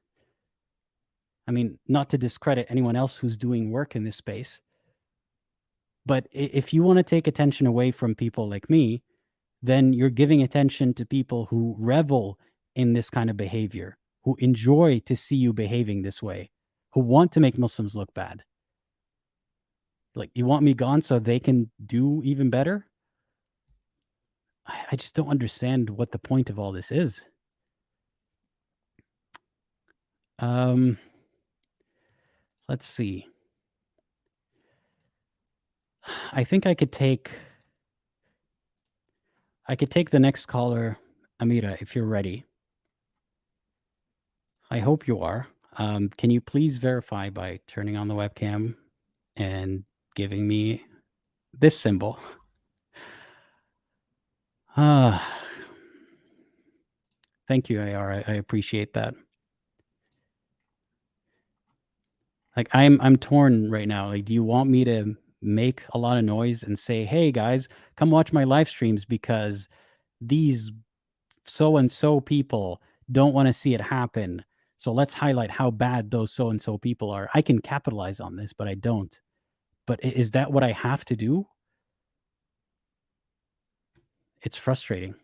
I mean, not to discredit anyone else who's doing work in this space, but if you want to take attention away from people like me, then you're giving attention to people who revel in this kind of behavior, who enjoy to see you behaving this way, who want to make Muslims look bad. Like, you want me gone so they can do even better? I just don't understand what the point of all this is. Let's see. I think I could take the next caller, Amira, if you're ready. I hope you are. Can you please verify by turning on the webcam and giving me this symbol? Thank you, AR. I appreciate that. Like, I'm torn right now. Like, do you want me to make a lot of noise and say, hey guys, come watch my live streams because these so-and-so people don't want to see it happen. So let's highlight how bad those so-and-so people are. I can capitalize on this, but I don't. But is that what I have to do? It's frustrating.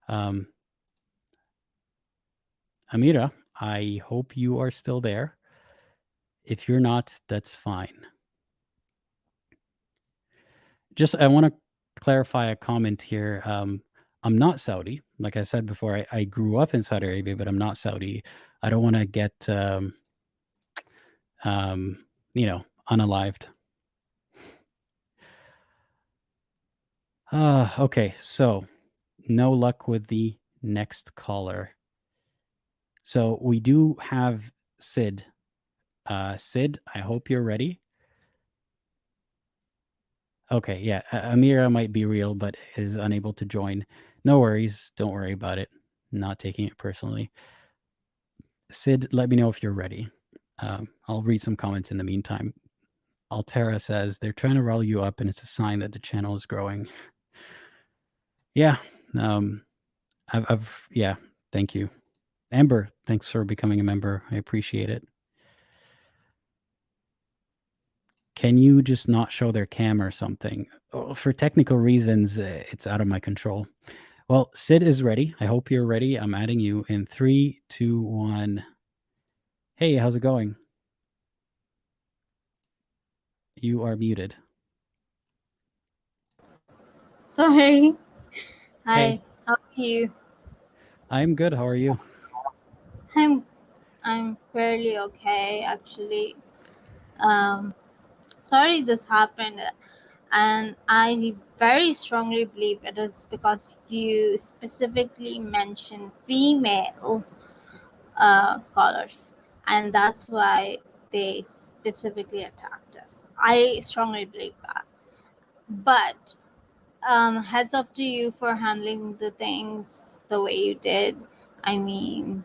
Amira, I hope you are still there. If you're not, that's fine. Just, I want to clarify a comment here. I'm not Saudi. Like I said before, I grew up in Saudi Arabia, but I'm not Saudi. I don't want to get, you know, unalived. Okay, so no luck with the next caller. So we do have Sid. Sid, I hope you're ready. Okay, yeah, Amira might be real, but is unable to join. No worries, don't worry about it. Not taking it personally. Sid, let me know if you're ready. I'll read some comments in the meantime. Altera says, they're trying to roll you up and it's a sign that the channel is growing. Yeah, yeah, thank you. Amber, thanks for becoming a member. I appreciate it. Can you just not show their cam or something? Oh, for technical reasons, it's out of my control. Well, Sid is ready. I hope you're ready. I'm adding you in 3, 2, 1. Hey, how's it going? You are muted. Sorry. Hey. Hi. How are you? I'm good. How are you? I'm fairly okay actually. Um, Sorry this happened, and I very strongly believe it is because you specifically mentioned female callers, and that's why they specifically attacked us. I strongly believe that. But heads up to you for handling the things the way you did. I mean,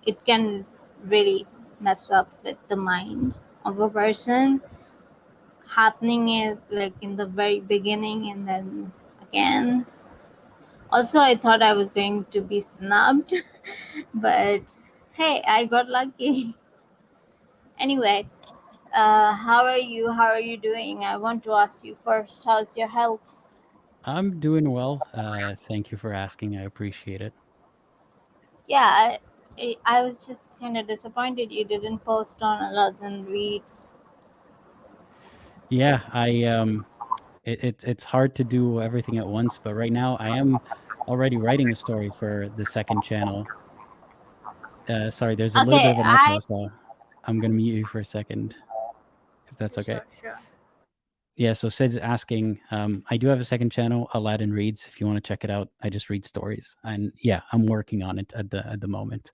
it can really mess up with the mind of a person. Happening it like in the very beginning and then again. Also, I thought I was going to be snubbed, but hey, I got lucky. Anyway, how are you? How are you doing? I want to ask you first, how's your health? I'm doing well. Thank you for asking. I appreciate it. Yeah, I was just kind of disappointed you didn't post on Aladdin Reads. Yeah, it's hard to do everything at once, but right now I am already writing a story for the second channel. Sorry, there's a little bit Okay, of an echo, so I'm gonna mute you for a second, if that's okay. Sure. Yeah, so Sid's asking, I do have a second channel, Aladdin Reads, if you want to check it out. I just read stories, and yeah, I'm working on it at the moment.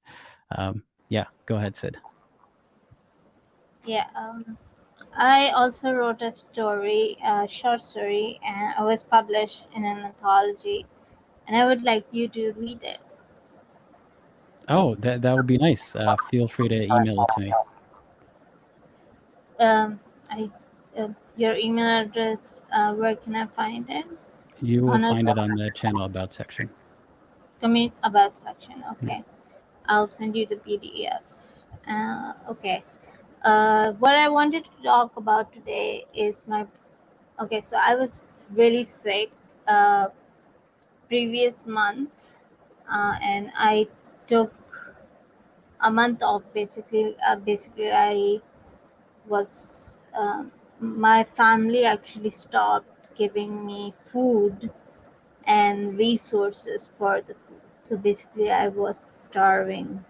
Yeah, go ahead, Sid. Yeah, I also wrote a story, a short story, and it was published in an anthology, and I would like you to read it. Oh, that would be nice. Feel free to email it to me. I, your email address. Where can I find it? You will On find it on the channel about section. Commit about section. Okay, I'll send you the PDF. Okay. What I wanted to talk about today is my. Okay, so I was really sick previous month, and I took a month off. Basically, I was. My family actually stopped giving me food and resources for the food. So basically, I was starving.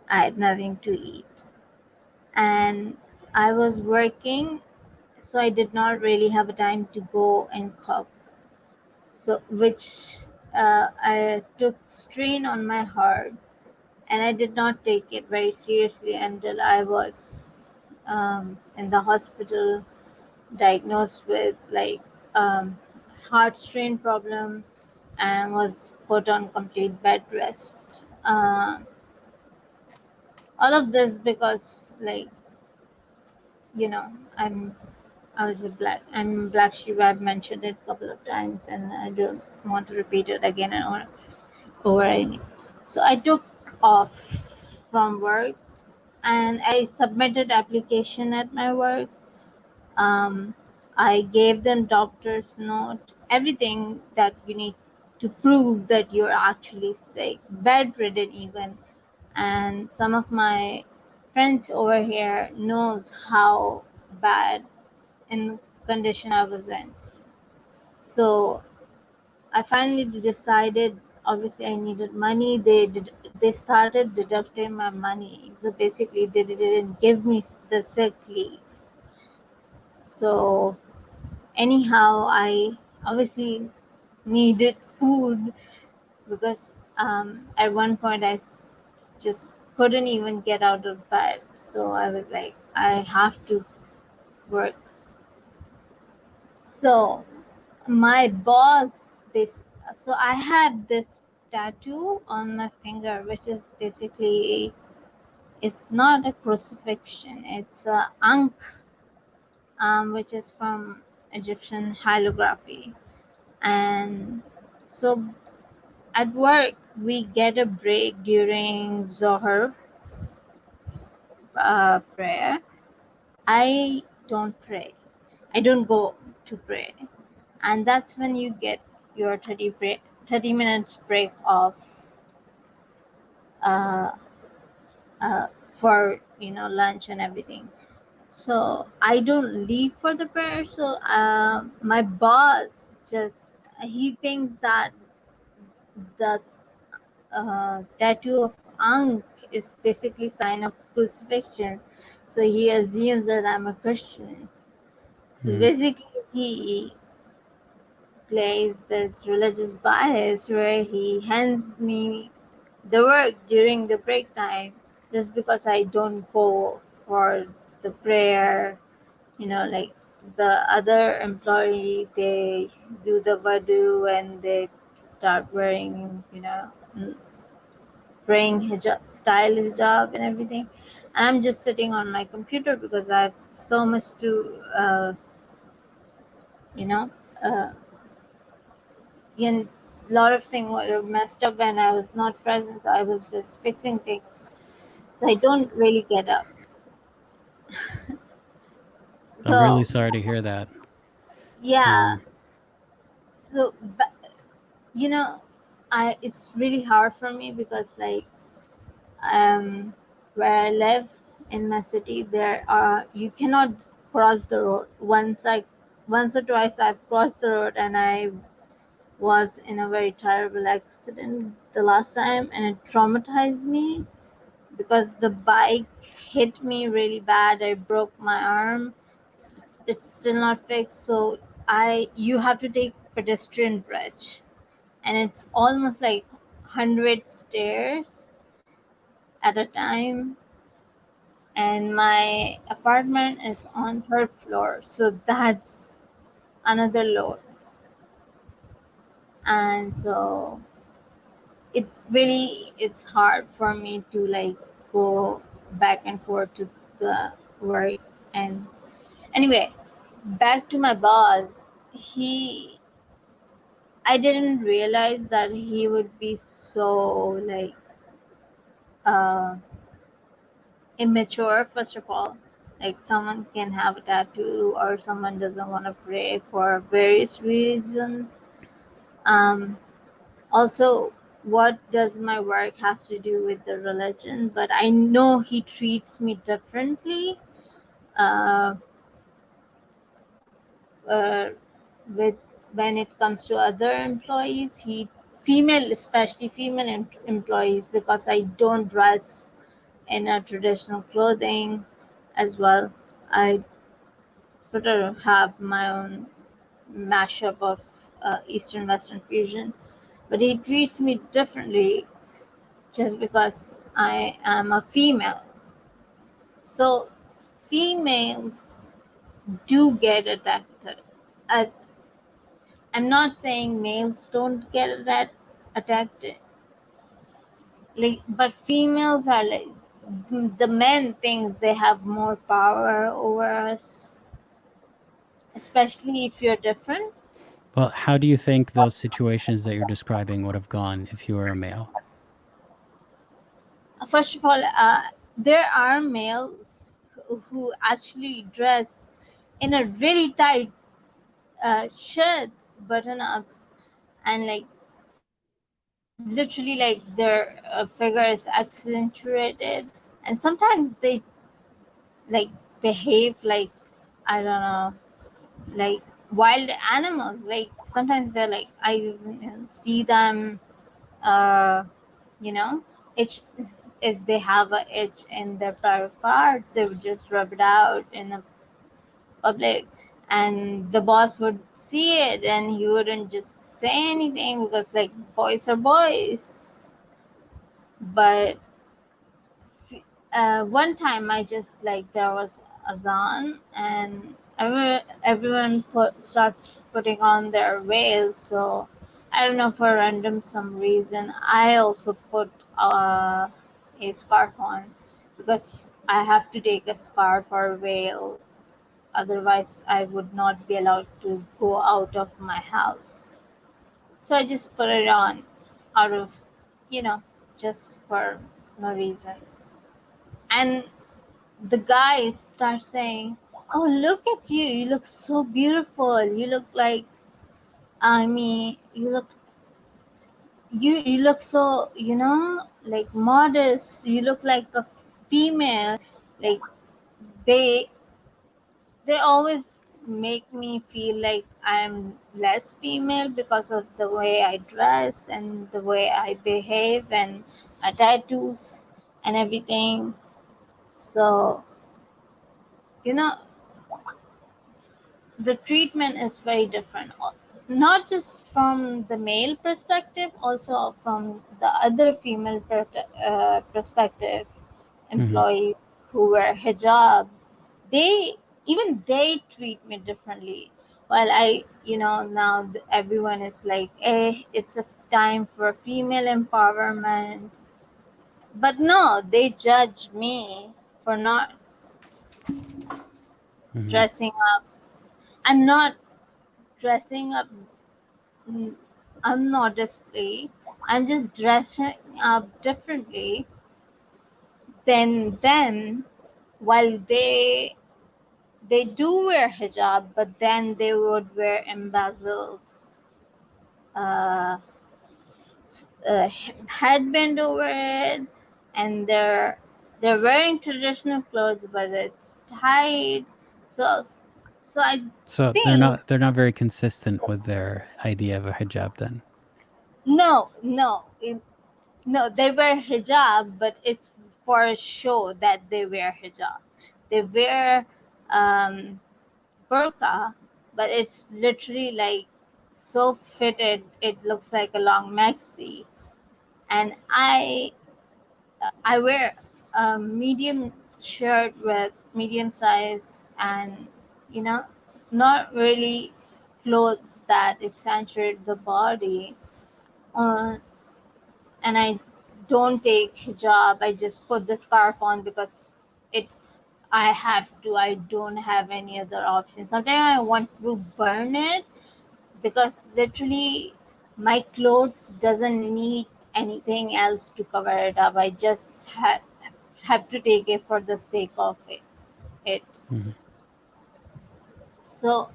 I had nothing to eat, and I was working, so I did not really have a time to go and cook. So which I took strain on my heart, and I did not take it very seriously until I was in the hospital, diagnosed with like heart strain problem, and was put on complete bed rest. All of this because like you know I'm black sheep. I've mentioned it a couple of times, and I don't want to repeat it again and over again. So I took off from work, and I submitted application at my work. Um, I gave them doctor's note, everything that you need to prove that you're actually sick, bedridden even. And some of my friends over here knows how bad in condition I was in. So I finally decided. Obviously, I needed money. They started deducting my money. So basically, they didn't give me the sick leave. So anyhow, I obviously needed food because at one point I just couldn't even get out of bed. So I was like, I have to work. So my boss so I had this tattoo on my finger, which is basically, it's not a crucifixion, it's a ankh, which is from Egyptian calligraphy. And so at work we get a break during Zohar prayer. I don't pray, I don't go to pray, and that's when you get your 30 minutes break off uh, for lunch and everything. So I don't leave for the prayer. So my boss just, he thinks that the tattoo of Ankh is basically sign of crucifixion. So he assumes that I'm a Christian. So basically he plays this religious bias where he hands me the work during the break time just because I don't go for the prayer. Like the other employee, they do the wudu and they start wearing, praying hijab, style hijab and everything. I'm just sitting on my computer because I have so much to, you know, uh, and a lot of things were messed up when I was not present. So I was just fixing things. So I don't really get up. I'm really So sorry to hear that. yeah. So you know, it's really hard for me because like where I live in my city, there are, you cannot cross the road. Once or twice I've crossed the road and I was in a very terrible accident the last time, and it traumatized me because the bike hit me really bad. I broke my arm. It's still not fixed, so you have to take pedestrian bridge, and it's almost like 100 stairs at a time, and my apartment is on third floor, so that's another load. And so it's hard for me to like go back and forth to the work. And anyway, back to my boss. I didn't realize that he would be so like uh immature. First of all, like someone can have a tattoo or someone doesn't want to pray for various reasons. um Also, what does my work has to do with the religion? But I know he treats me differently uh, uh, with when it comes to other employees. Especially female employees, because I don't dress in a traditional clothing as well. I sort of have my own mashup of Eastern Western fusion, but he treats me differently just because I am a female. So females do get attacked. I, I'm not saying males don't get attacked, like, but females are like, the men thinks they have more power over us, especially if you're different. Well, how do you think those situations that you're describing would have gone if you were a male? First of all, there are males who actually dress in a really tight shirts, button ups, and like literally like their figure is accentuated, and sometimes they like behave like, I don't know, like wild animals. Like sometimes they're like, I even see them, uh, you know, itch. If they have a itch in their private parts, they would just rub it out in a public, and the boss would see it and he wouldn't just say anything because like boys are boys. But one time I just like, there was a gun and everyone putting on their veils. So I don't know, for random some reason I also put a scarf on, because I have to take a scarf or a veil. Otherwise, I would not be allowed to go out of my house. So I just put it on out of, you know, just for no reason. And the guys start saying, "Oh, look at you. You look so beautiful. You look like, I mean, you look so, like modest. You look like a female." like they always make me feel like I'm less female because of the way I dress and the way I behave and my tattoos and everything. So, you know, the treatment is very different, not just from the male perspective, also from the other female perspective. Hmm. Employees who wear hijab, they even they treat me differently. While I, now everyone is like, it's a time for female empowerment, but no, they judge me for not Hmm. dressing up. I'm not dressing up unmodestly. I'm just dressing up differently than them. While they do wear hijab, but then they would wear embezzled uh, headband over it, and they're wearing traditional clothes, but it's tight. So so I So think they're not very consistent with their idea of a hijab then. no, they wear hijab, but it's for show that they wear hijab. They wear burqa, but it's literally like so fitted, it looks like a long maxi. And I wear a medium shirt with medium size, and you know, not really clothes that accentuate the body. Uh, and I don't take hijab. I just put the scarf on because it's I have to. I don't have any other option. Sometimes I want to burn it because literally my clothes doesn't need anything else to cover it up. I just have to take it for the sake of it. Hmm. So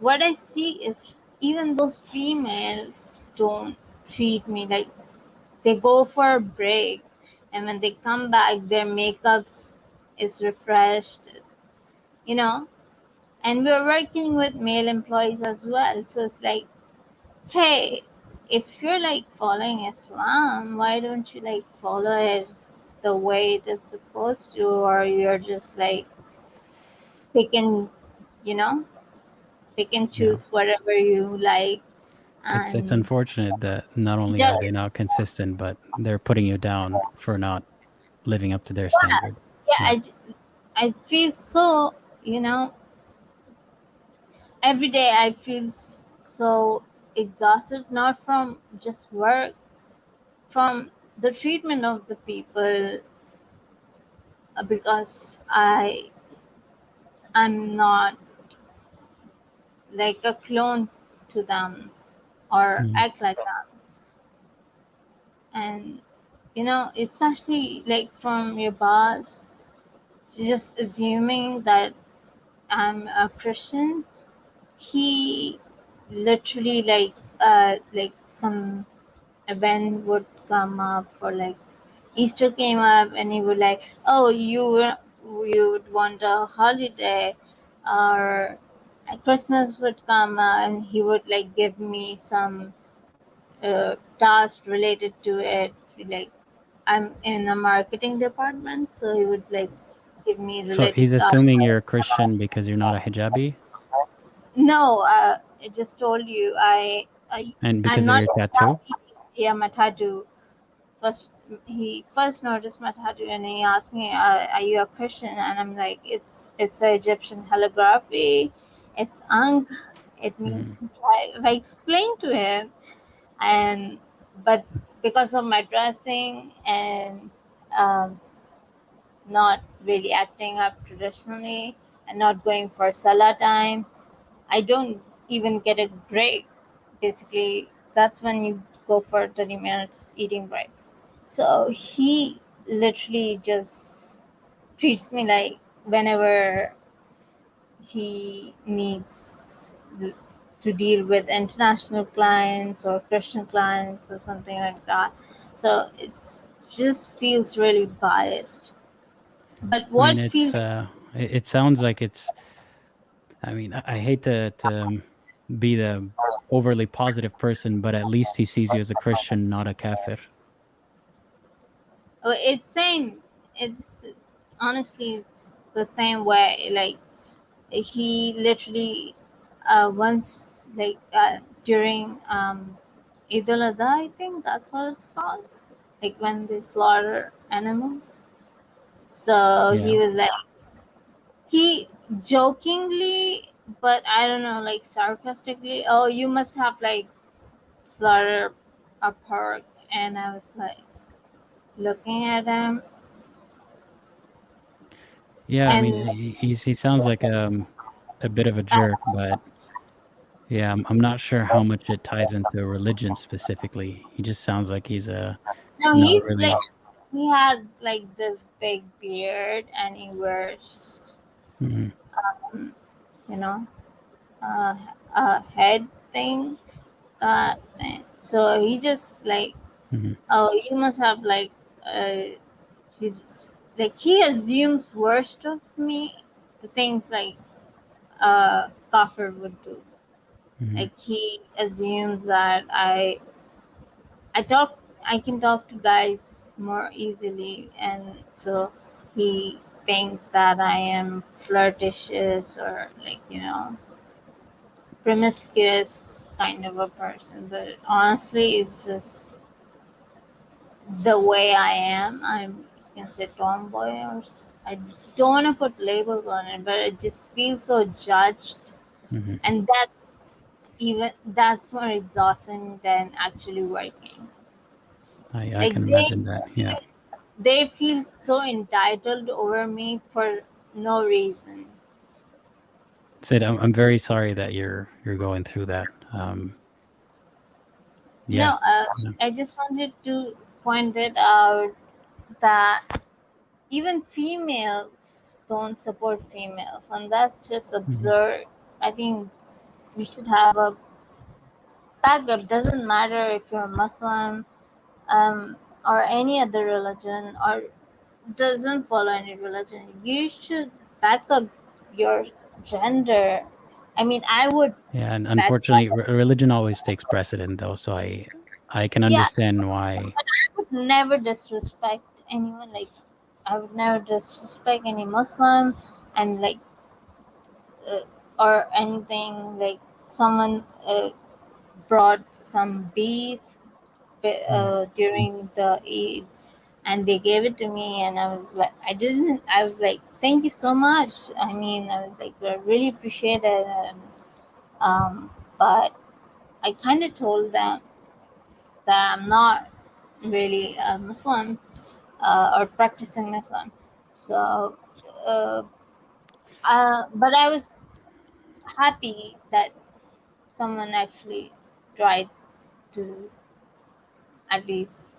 what I see is even those females don't treat me like, they go for a break, and when they come back their makeups is refreshed, you know. And we're working with male employees as well, so it's like, hey, if you're like following Islam, why don't you like follow it the way it is supposed to? Or you're just like pick and, you know, pick and Yeah. choose whatever you like. It's And unfortunate that not only just, are they not consistent, but they're putting you down for not living up to their standard. yeah, Yeah. I feel so, every day I feel so exhausted, not from just work, from the treatment of the people, because I'm not like a clone to them or Mm. act like them. And especially like from your boss just assuming that I'm a Christian. He literally like some event would come up, for like Easter came up, and he would like, oh, you would want a holiday, or Christmas would come, and he would like give me some task related to it. Like, I'm in a marketing department, so he would like give me So related he's tasks. assuming you're a Christian because you're not a hijabi, No, I just told you and I'm because of not your tattoo. exactly. Yeah, my tattoo. First, he first noticed my tattoo, and he asked me, "Are you a Christian?" And I'm like, "It's a Egyptian calligraphy. It's Ang. It Mm. means." I explained to him, and but because of my dressing and um, not really acting up traditionally and not going for Salah time, I don't even get a break. Basically, that's when you go for 30 minutes eating break. So he literally just treats me like, whenever he needs to deal with international clients or Christian clients or something like that. So it's just feels really biased. But I what mean, feels it sounds like it's. I mean, I hate to be the overly positive person, but at least he sees you as a Christian, not a kafir. it's same. It's honestly it's the same way. Like he literally once like during Eid al-Adha, I think that's what it's called. Like when they slaughter animals. So he Yeah. was like he jokingly, but I don't know, like sarcastically, oh, you must have like slaughtered a pork, and I was like looking at him, Yeah, I mean, and he sounds like a bit of a jerk, but yeah, I'm not sure how much it ties into religion specifically. He just sounds like he's no, not he's like really. he has like this big beard, and he wears, Mhm, you know, uh, a head thing. That thing. So he just like, mhm. oh, you must have like, he's, like he assumes worst of me, the things like kafir would do. Mhm. Like he assumes that I can talk to guys more easily, and so he thinks that I am flirtatious or like, you know, promiscuous kind of a person. But honestly, it's just the way I am. You can say tomboy, or I don't want to put labels on it, but it just feels so judged, Mhm. and that's more exhausting than actually working. I Like can imagine that. Yeah. they feel so entitled over me for no reason. Sid, I'm very sorry that you're going through that. Yeah. No, Yeah. I just wanted to point it out that even females don't support females, and that's just Mhm. absurd. I think we should have a backup. Doesn't matter if you're Muslim, or any other religion, or doesn't follow any religion. You should back up your gender. I mean, I would Yeah, and back unfortunately, up. religion always takes precedent, though. So I can Yeah, understand why. but I would never disrespect anyone. Like, I would never disrespect any Muslim, and like, uh, or anything. Like, someone brought some beef Mm. during the Eid, and they gave it to me, and I was like, I was like, thank you so much. I mean, I was like, I really appreciate it. And, but I kind of told them that I'm not really a Muslim, or practicing Muslim. So, uh, but I was happy that someone actually tried to at least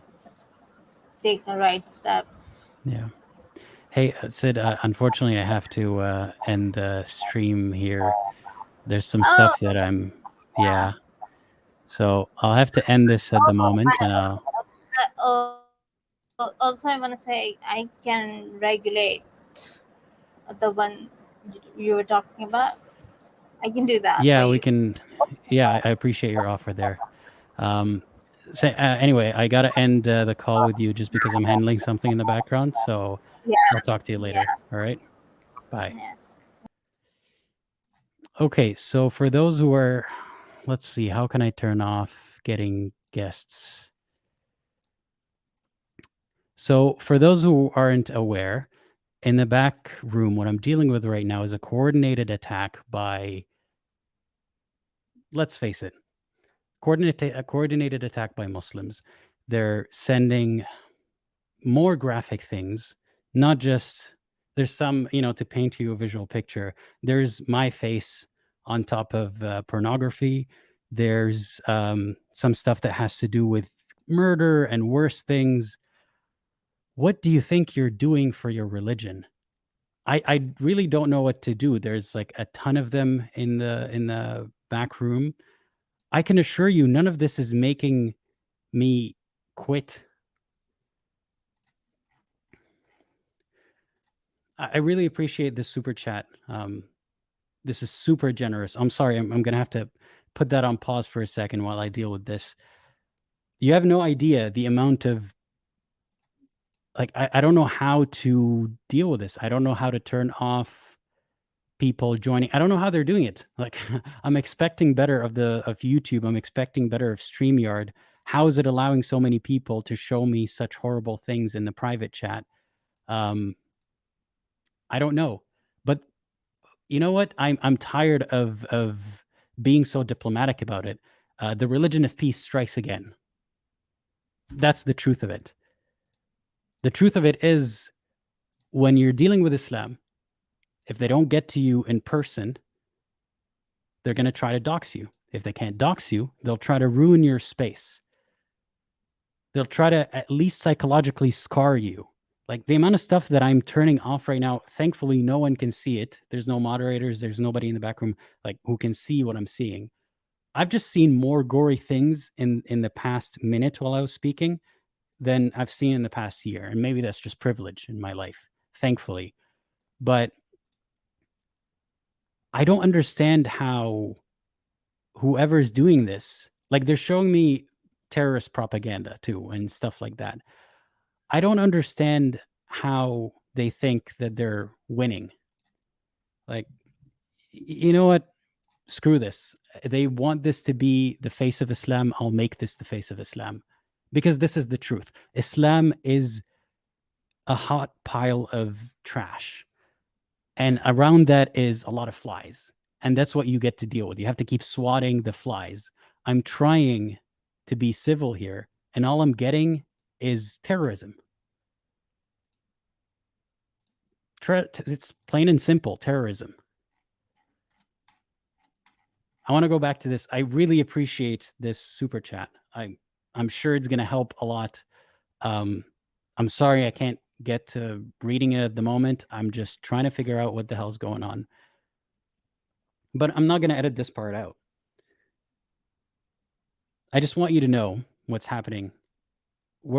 take a right step. Yeah. Hey, Sid. Unfortunately, I have to end the stream here. There's some Oh, stuff that yeah. So I'll have to end this at the also, moment, and I'll. also, I want to say I can regulate the one you were talking about. I can do that for Yeah, we you. can. Yeah, I appreciate your offer there. Um, so, anyway, I gotta end the call with you just because I'm handling something in the background. So Yeah, I'll talk to you yeah, later. All right. Bye. yeah. Okay. So for those who are, let's see, how can I turn off getting guests? So for those who aren't aware, in the back room, what I'm dealing with right now is a coordinated attack by, let's face it, a coordinated attack by Muslims. They're sending more graphic things, not just there's some, to paint you a visual picture. There's my face on top of pornography. There's some stuff that has to do with murder and worse things. What do you think you're doing for your religion? I really don't know what to do. There's like a ton of them in the back room. I can assure you none of this is making me quit. I really appreciate this super chat. This is super generous. I'm sorry, I'm going to have to put that on pause for a second while I deal with this. You have no idea the amount of, like, I don't know how to deal with this. I don't know how to turn off people joining. I don't know how they're doing it. Like, I'm expecting better of YouTube. I'm expecting better of StreamYard. How is it allowing so many people to show me such horrible things in the private chat? I don't know. But you know what? I'm tired of being so diplomatic about it. The religion of peace strikes again. That's the truth of it. The truth of it is, when you're dealing with Islam, if they don't get to you in person, they're going to try to dox you. If they can't dox you, they'll try to ruin your space. They'll try to at least psychologically scar you. Like, the amount of stuff that I'm turning off right now, thankfully no one can see it. There's no moderators, there's nobody in the back room like who can see what I'm seeing. I've just seen more gory things in the past minute while I was speaking than I've seen in the past year. And maybe that's just privilege in my life, thankfully. But I don't understand how whoever's doing this, like, they're showing me terrorist propaganda too and stuff like that. I don't understand how they think that they're winning. Like, you know what? Screw this. They want this to be the face of Islam. I'll make this the face of Islam, because this is the truth. Islam is a hot pile of trash. And around that is a lot of flies. And that's what you get to deal with. You have to keep swatting the flies. I'm trying to be civil here, and all I'm getting is terrorism. It's plain and simple terrorism. I want to go back to this. I really appreciate this super chat. I'm sure it's going to help a lot. I'm sorry I can't get to reading it at the moment. I'm just trying to figure out what the hell's going on. But I'm not going to edit this part out. I just want you to know what's happening.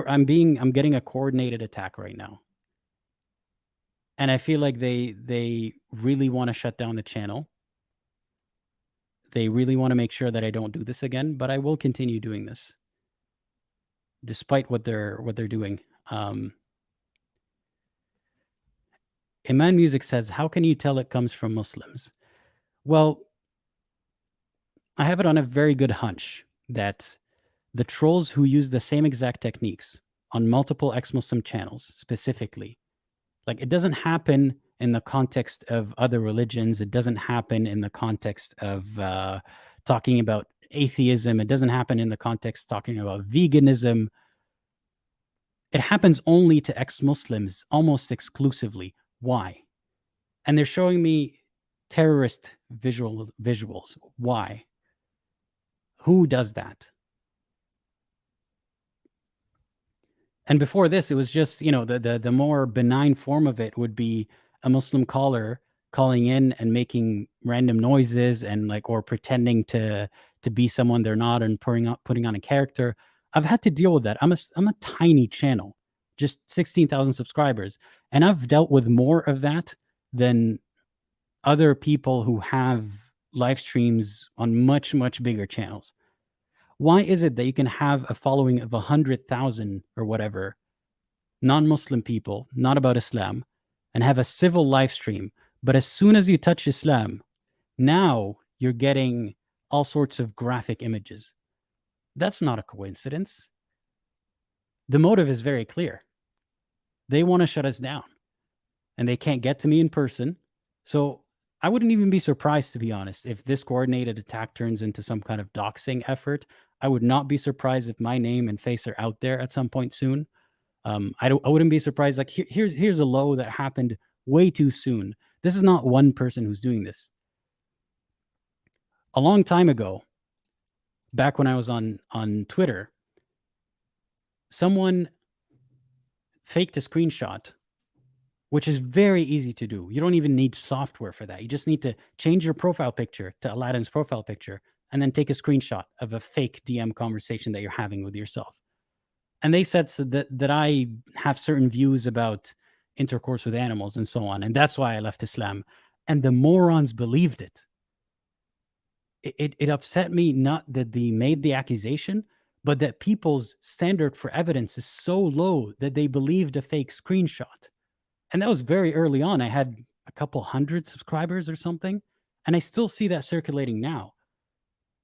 I'm getting a coordinated attack right now. And I feel like they really want to shut down the channel. They really want to make sure that I don't do this again, but I will continue doing this despite what they're doing. Iman Music says, how can you tell it comes from Muslims? Well, I have it on a very good hunch that the trolls who use the same exact techniques on multiple ex-Muslim channels specifically, like, it doesn't happen in the context of other religions. It doesn't happen in the context of talking about atheism. It doesn't happen in the context talking about veganism. It happens only to ex-Muslims almost exclusively. Why? And they're showing me terrorist visuals. Why? Who does that? And before this, it was just, the more benign form of it would be a Muslim caller calling in and making random noises and or pretending to be someone they're not and putting on a character. I've had to deal with that. I'm a tiny channel, just 16,000 subscribers, and I've dealt with more of that than other people who have live streams on much, much bigger channels. Why is it that you can have a following of 100,000 or whatever non-Muslim people, not about Islam, and have a civil live stream, but as soon as you touch Islam, now you're getting all sorts of graphic images? That's not a coincidence. The motive is very clear. They want to shut us down, and they can't get to me in person. So I wouldn't even be surprised, to be honest, if this coordinated attack turns into some kind of doxing effort. I would not be surprised if my name and face are out there at some point soon. I wouldn't be surprised. Like, here's a low that happened way too soon. This is not one person who's doing this. A long time ago, back when I was on Twitter, someone faked a screenshot, which is very easy to do. You don't even need software for that. You just need to change your profile picture to Aladdin's profile picture and then take a screenshot of a fake DM conversation that you're having with yourself. And they said that I have certain views about intercourse with animals and so on. And that's why I left Islam. And the morons believed it. It upset me not that they made the accusation, but that people's standard for evidence is so low that they believed a fake screenshot. And that was very early on. I had a couple hundred subscribers or something, and I still see that circulating now.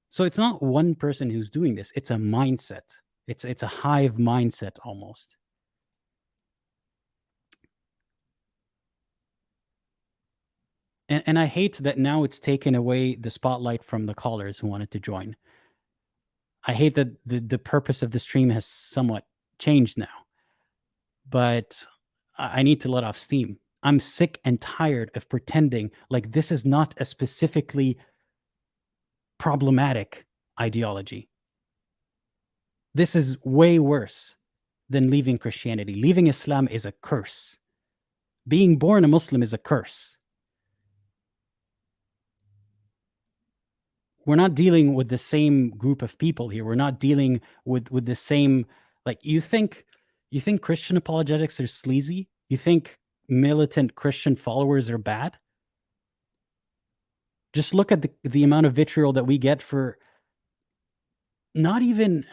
So it's not one person who's doing this. It's a mindset. It's a hive mindset almost. And I hate that now it's taken away the spotlight from the callers who wanted to join. I hate that the purpose of the stream has somewhat changed now. But I need to let off steam. I'm sick and tired of pretending like this is not a specifically problematic ideology. This is way worse than leaving Christianity. Leaving Islam is a curse. Being born a Muslim is a curse. We're not dealing with the same group of people here. We're not dealing with the same, like, you think Christian apologetics are sleazy? You think militant Christian followers are bad? Just look at the amount of vitriol that we get for not even...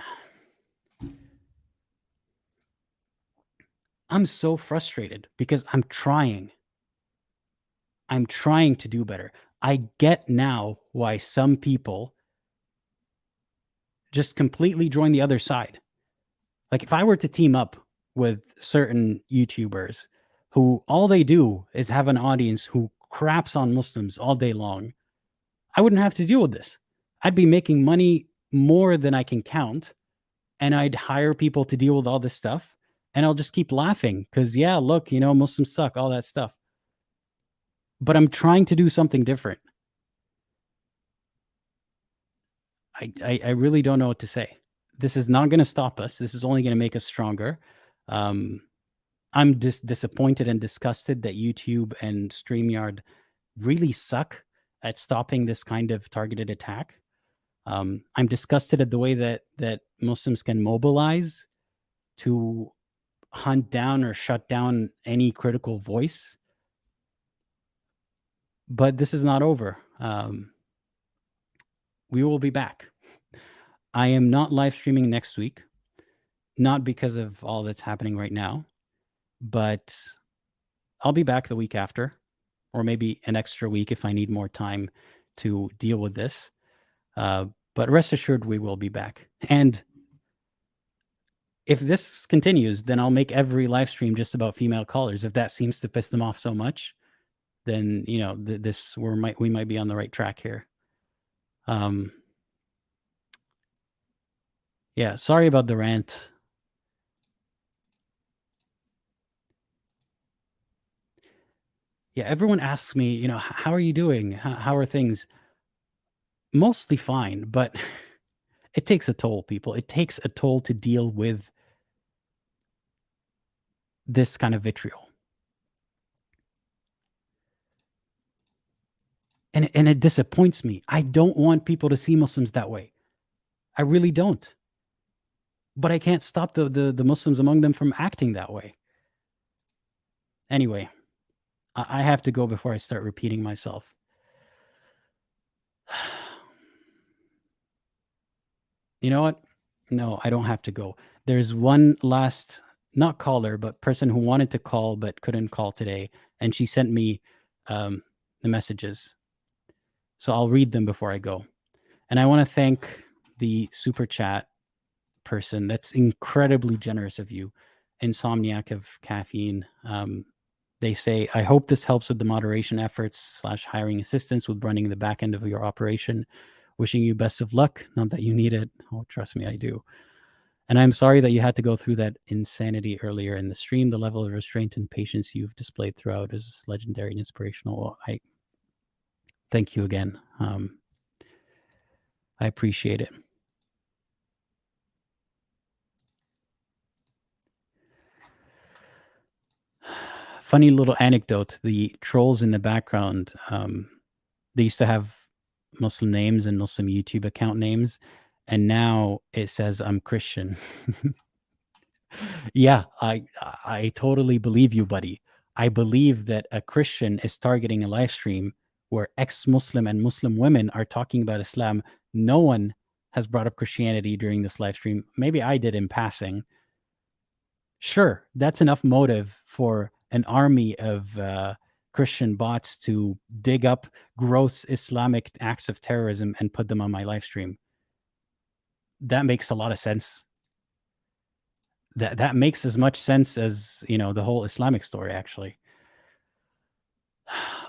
I'm so frustrated because I'm trying to do better. I get now why some people just completely join the other side. Like, if I were to team up with certain YouTubers who all they do is have an audience who craps on Muslims all day long, I wouldn't have to deal with this. I'd be making money more than I can count, and I'd hire people to deal with all this stuff, and I'll just keep laughing because, yeah, look, Muslims suck, all that stuff. But I'm trying to do something different. I really don't know what to say. This is not going to stop us. This is only going to make us stronger. I'm disappointed and disgusted that YouTube and StreamYard really suck at stopping this kind of targeted attack. I'm disgusted at the way that Muslims can mobilize to hunt down or shut down any critical voice. But this is not over. We will be back. I am not live streaming next week, not because of all that's happening right now, but I'll be back the week after, or maybe an extra week if I need more time to deal with this. But rest assured, we will be back. And if this continues, then I'll make every live stream just about female callers. If that seems to piss them off so much, then we might be on the right track here. Yeah, sorry about the rant. Yeah, everyone asks me, how are you doing? How are things? Mostly fine, but it takes a toll, people. It takes a toll to deal with this kind of vitriol. And it disappoints me. I don't want people to see Muslims that way. I really don't. But I can't stop the Muslims among them from acting that way. Anyway, I have to go before I start repeating myself. You know what? No, I don't have to go. There's one last, not caller, but person who wanted to call but couldn't call today. And she sent me the messages. So I'll read them before I go. And I want to thank the super chat person. That's incredibly generous of you. Insomniac of Caffeine. They say, I hope this helps with the moderation efforts / hiring assistance with running the back end of your operation. Wishing you best of luck. Not that you need it. Oh, trust me, I do. And I'm sorry that you had to go through that insanity earlier in the stream. The level of restraint and patience you've displayed throughout is legendary and inspirational. I thank you again. I appreciate it. Funny little anecdote. The trolls in the background, they used to have Muslim names and Muslim YouTube account names, and now it says I'm Christian. Yeah, I totally believe you, buddy. I believe that a Christian is targeting a live stream where ex-Muslim and Muslim women are talking about Islam. No one has brought up Christianity during this live stream. Maybe I did in passing. Sure, that's enough motive for an army of Christian bots to dig up gross Islamic acts of terrorism and put them on my live stream. That makes a lot of sense. That makes as much sense as, the whole Islamic story, actually.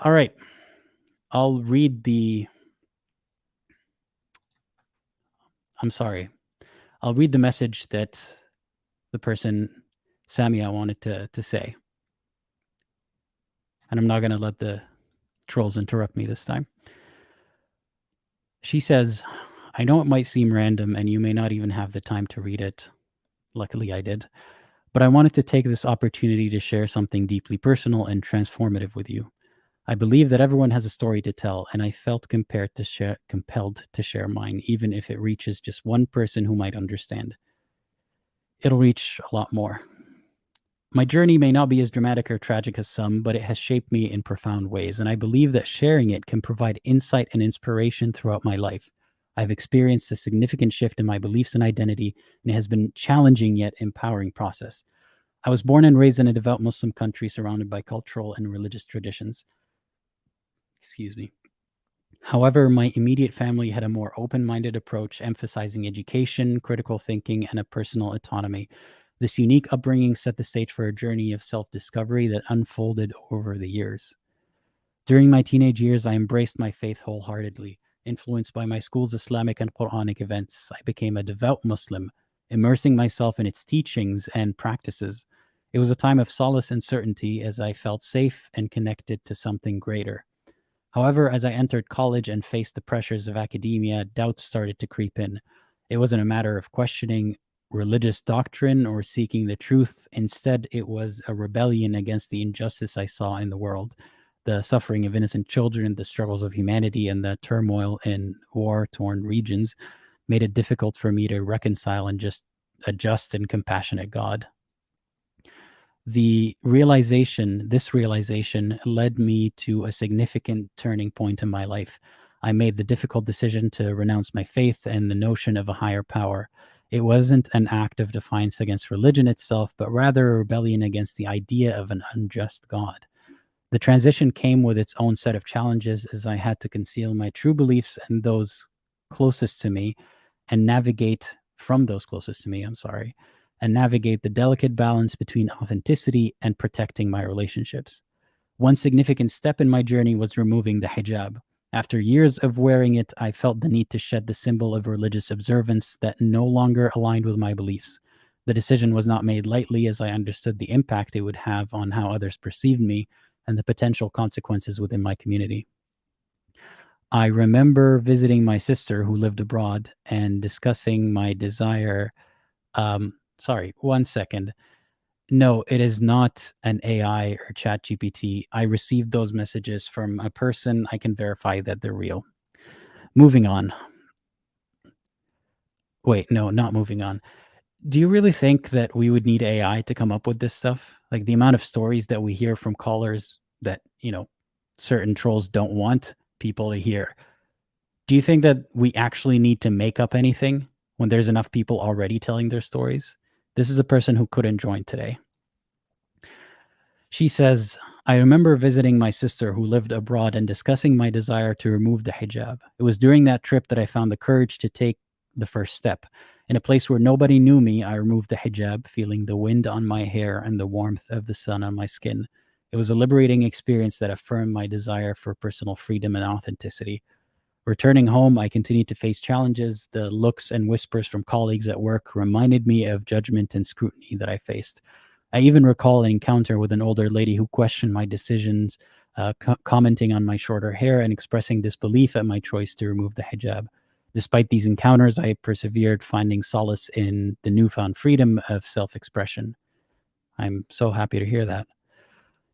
All right. I'll read I'll read the message that the person, Samia, wanted to say. And I'm not going to let the trolls interrupt me this time. She says, I know it might seem random and you may not even have the time to read it. Luckily, I did. But I wanted to take this opportunity to share something deeply personal and transformative with you. I believe that everyone has a story to tell, and I felt compelled to share mine, even if it reaches just one person who might understand. It'll reach a lot more. My journey may not be as dramatic or tragic as some, but it has shaped me in profound ways, and I believe that sharing it can provide insight and inspiration throughout my life. I've experienced a significant shift in my beliefs and identity, and it has been a challenging yet empowering process. I was born and raised in a devout Muslim country surrounded by cultural and religious traditions. Excuse me. However, my immediate family had a more open-minded approach, emphasizing education, critical thinking, and a personal autonomy. This unique upbringing set the stage for a journey of self-discovery that unfolded over the years. During my teenage years, I embraced my faith wholeheartedly. Influenced by my school's Islamic and Quranic events, I became a devout Muslim, immersing myself in its teachings and practices. It was a time of solace and certainty as I felt safe and connected to something greater. However, as I entered college and faced the pressures of academia, doubts started to creep in. It wasn't a matter of questioning religious doctrine or seeking the truth. Instead, it was a rebellion against the injustice I saw in the world, the suffering of innocent children, the struggles of humanity, and the turmoil in war-torn regions made it difficult for me to reconcile and just a just and compassionate God. This realization led me to a significant turning point in my life. I made the difficult decision to renounce my faith and the notion of a higher power. It wasn't an act of defiance against religion itself, but rather a rebellion against the idea of an unjust God. The transition came with its own set of challenges as I had to conceal my true beliefs and those closest to me and navigate the delicate balance between authenticity and protecting my relationships. One significant step in my journey was removing the hijab. After years of wearing it, I felt the need to shed the symbol of religious observance that no longer aligned with my beliefs. The decision was not made lightly, as I understood the impact it would have on how others perceived me and the potential consequences within my community. I remember visiting my sister who lived abroad and discussing my desire. Sorry, 1 second. No, it is not an AI or ChatGPT. I received those messages from a person. I can verify that they're real. Moving on. Wait, no, not moving on. Do you really think that we would need AI to come up with this stuff? Like the amount of stories that we hear from callers that, certain trolls don't want people to hear. Do you think that we actually need to make up anything when there's enough people already telling their stories? This is a person who couldn't join today. She says, I remember visiting my sister who lived abroad and discussing my desire to remove the hijab. It was during that trip that I found the courage to take the first step. In a place where nobody knew me, I removed the hijab, feeling the wind on my hair and the warmth of the sun on my skin. It was a liberating experience that affirmed my desire for personal freedom and authenticity. Returning home, I continued to face challenges. The looks and whispers from colleagues at work reminded me of judgment and scrutiny that I faced. I even recall an encounter with an older lady who questioned my decisions, commenting on my shorter hair and expressing disbelief at my choice to remove the hijab. Despite these encounters, I persevered, finding solace in the newfound freedom of self-expression. I'm so happy to hear that.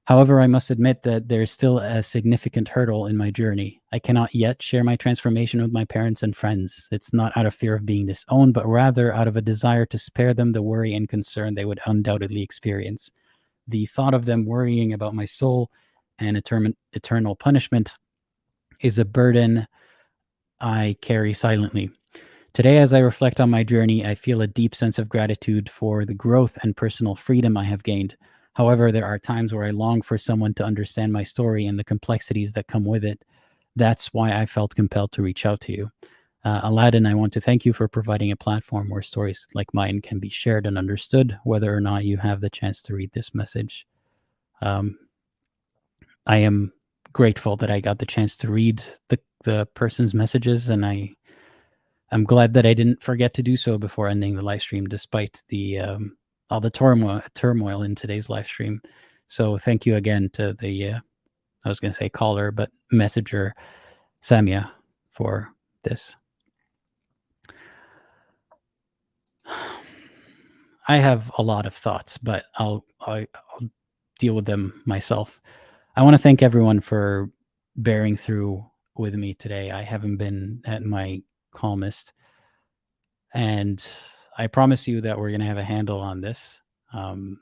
However, I must admit that there is still a significant hurdle in my journey. I cannot yet share my transformation with my parents and friends. It's not out of fear of being disowned, but rather out of a desire to spare them the worry and concern they would undoubtedly experience. the thought of them worrying about my soul and eternal punishment is a burden I carry silently. Today, as I reflect on my journey, I feel a deep sense of gratitude for the growth and personal freedom I have gained. However, there are times where I long for someone to understand my story and the complexities that come with it. That's why I felt compelled to reach out to you. Aladdin, I want to thank you for providing a platform where stories like mine can be shared and understood, whether or not you have the chance to read this message. I am grateful that I got the chance to read the person's messages, and I'm glad that I didn't forget to do so before ending the live stream, despite the all the turmoil in today's live stream. So thank you again to the I was going to say caller, but messenger Samia for this. I have a lot of thoughts, but I'll deal with them myself. I want to thank everyone for bearing through with me today. I haven't been at my calmest, and I promise you that we're going to have a handle on this. And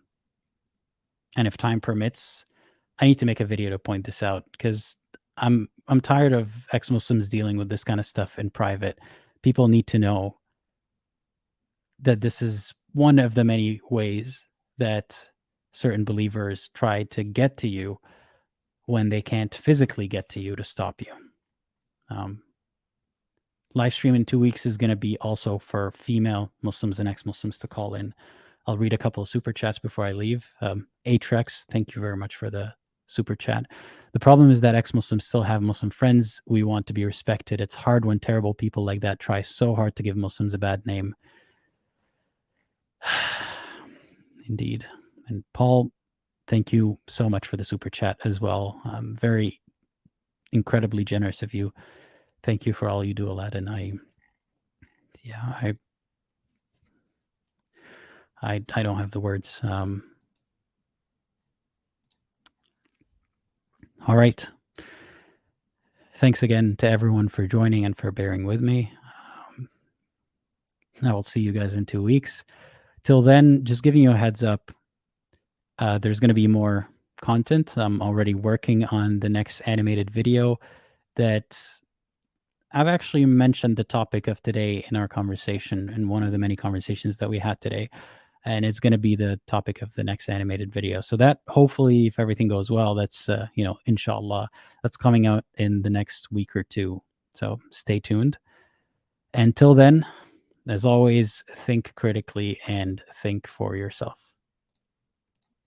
if time permits, I need to make a video to point this out, because I'm tired of ex-Muslims dealing with this kind of stuff in private. People need to know that this is one of the many ways that certain believers try to get to you when they can't physically get to you to stop you. Live stream in 2 weeks is going to be also for female Muslims and ex-Muslims to call in. I'll read a couple of super chats before I leave. Atrex, thank you very much for the super chat. The problem is that ex-Muslims still have Muslim friends. We want to be respected. It's hard when terrible people like that try so hard to give Muslims a bad name. Indeed. And Paul, thank you so much for the super chat as well. Very incredibly generous of you. Thank you for all you do, Aladdin. I don't have the words. All right. Thanks again to everyone for joining and for bearing with me. I will see you guys in 2 weeks. Till then, just giving you a heads up, there's going to be more content. I'm already working on the next animated video that I've actually mentioned the topic of today in our conversation, in one of the many conversations that we had today. And it's going to be the topic of the next animated video. So that, hopefully, if everything goes well, that's, inshallah, that's coming out in the next week or two. So stay tuned. Until then, as always, think critically and think for yourself.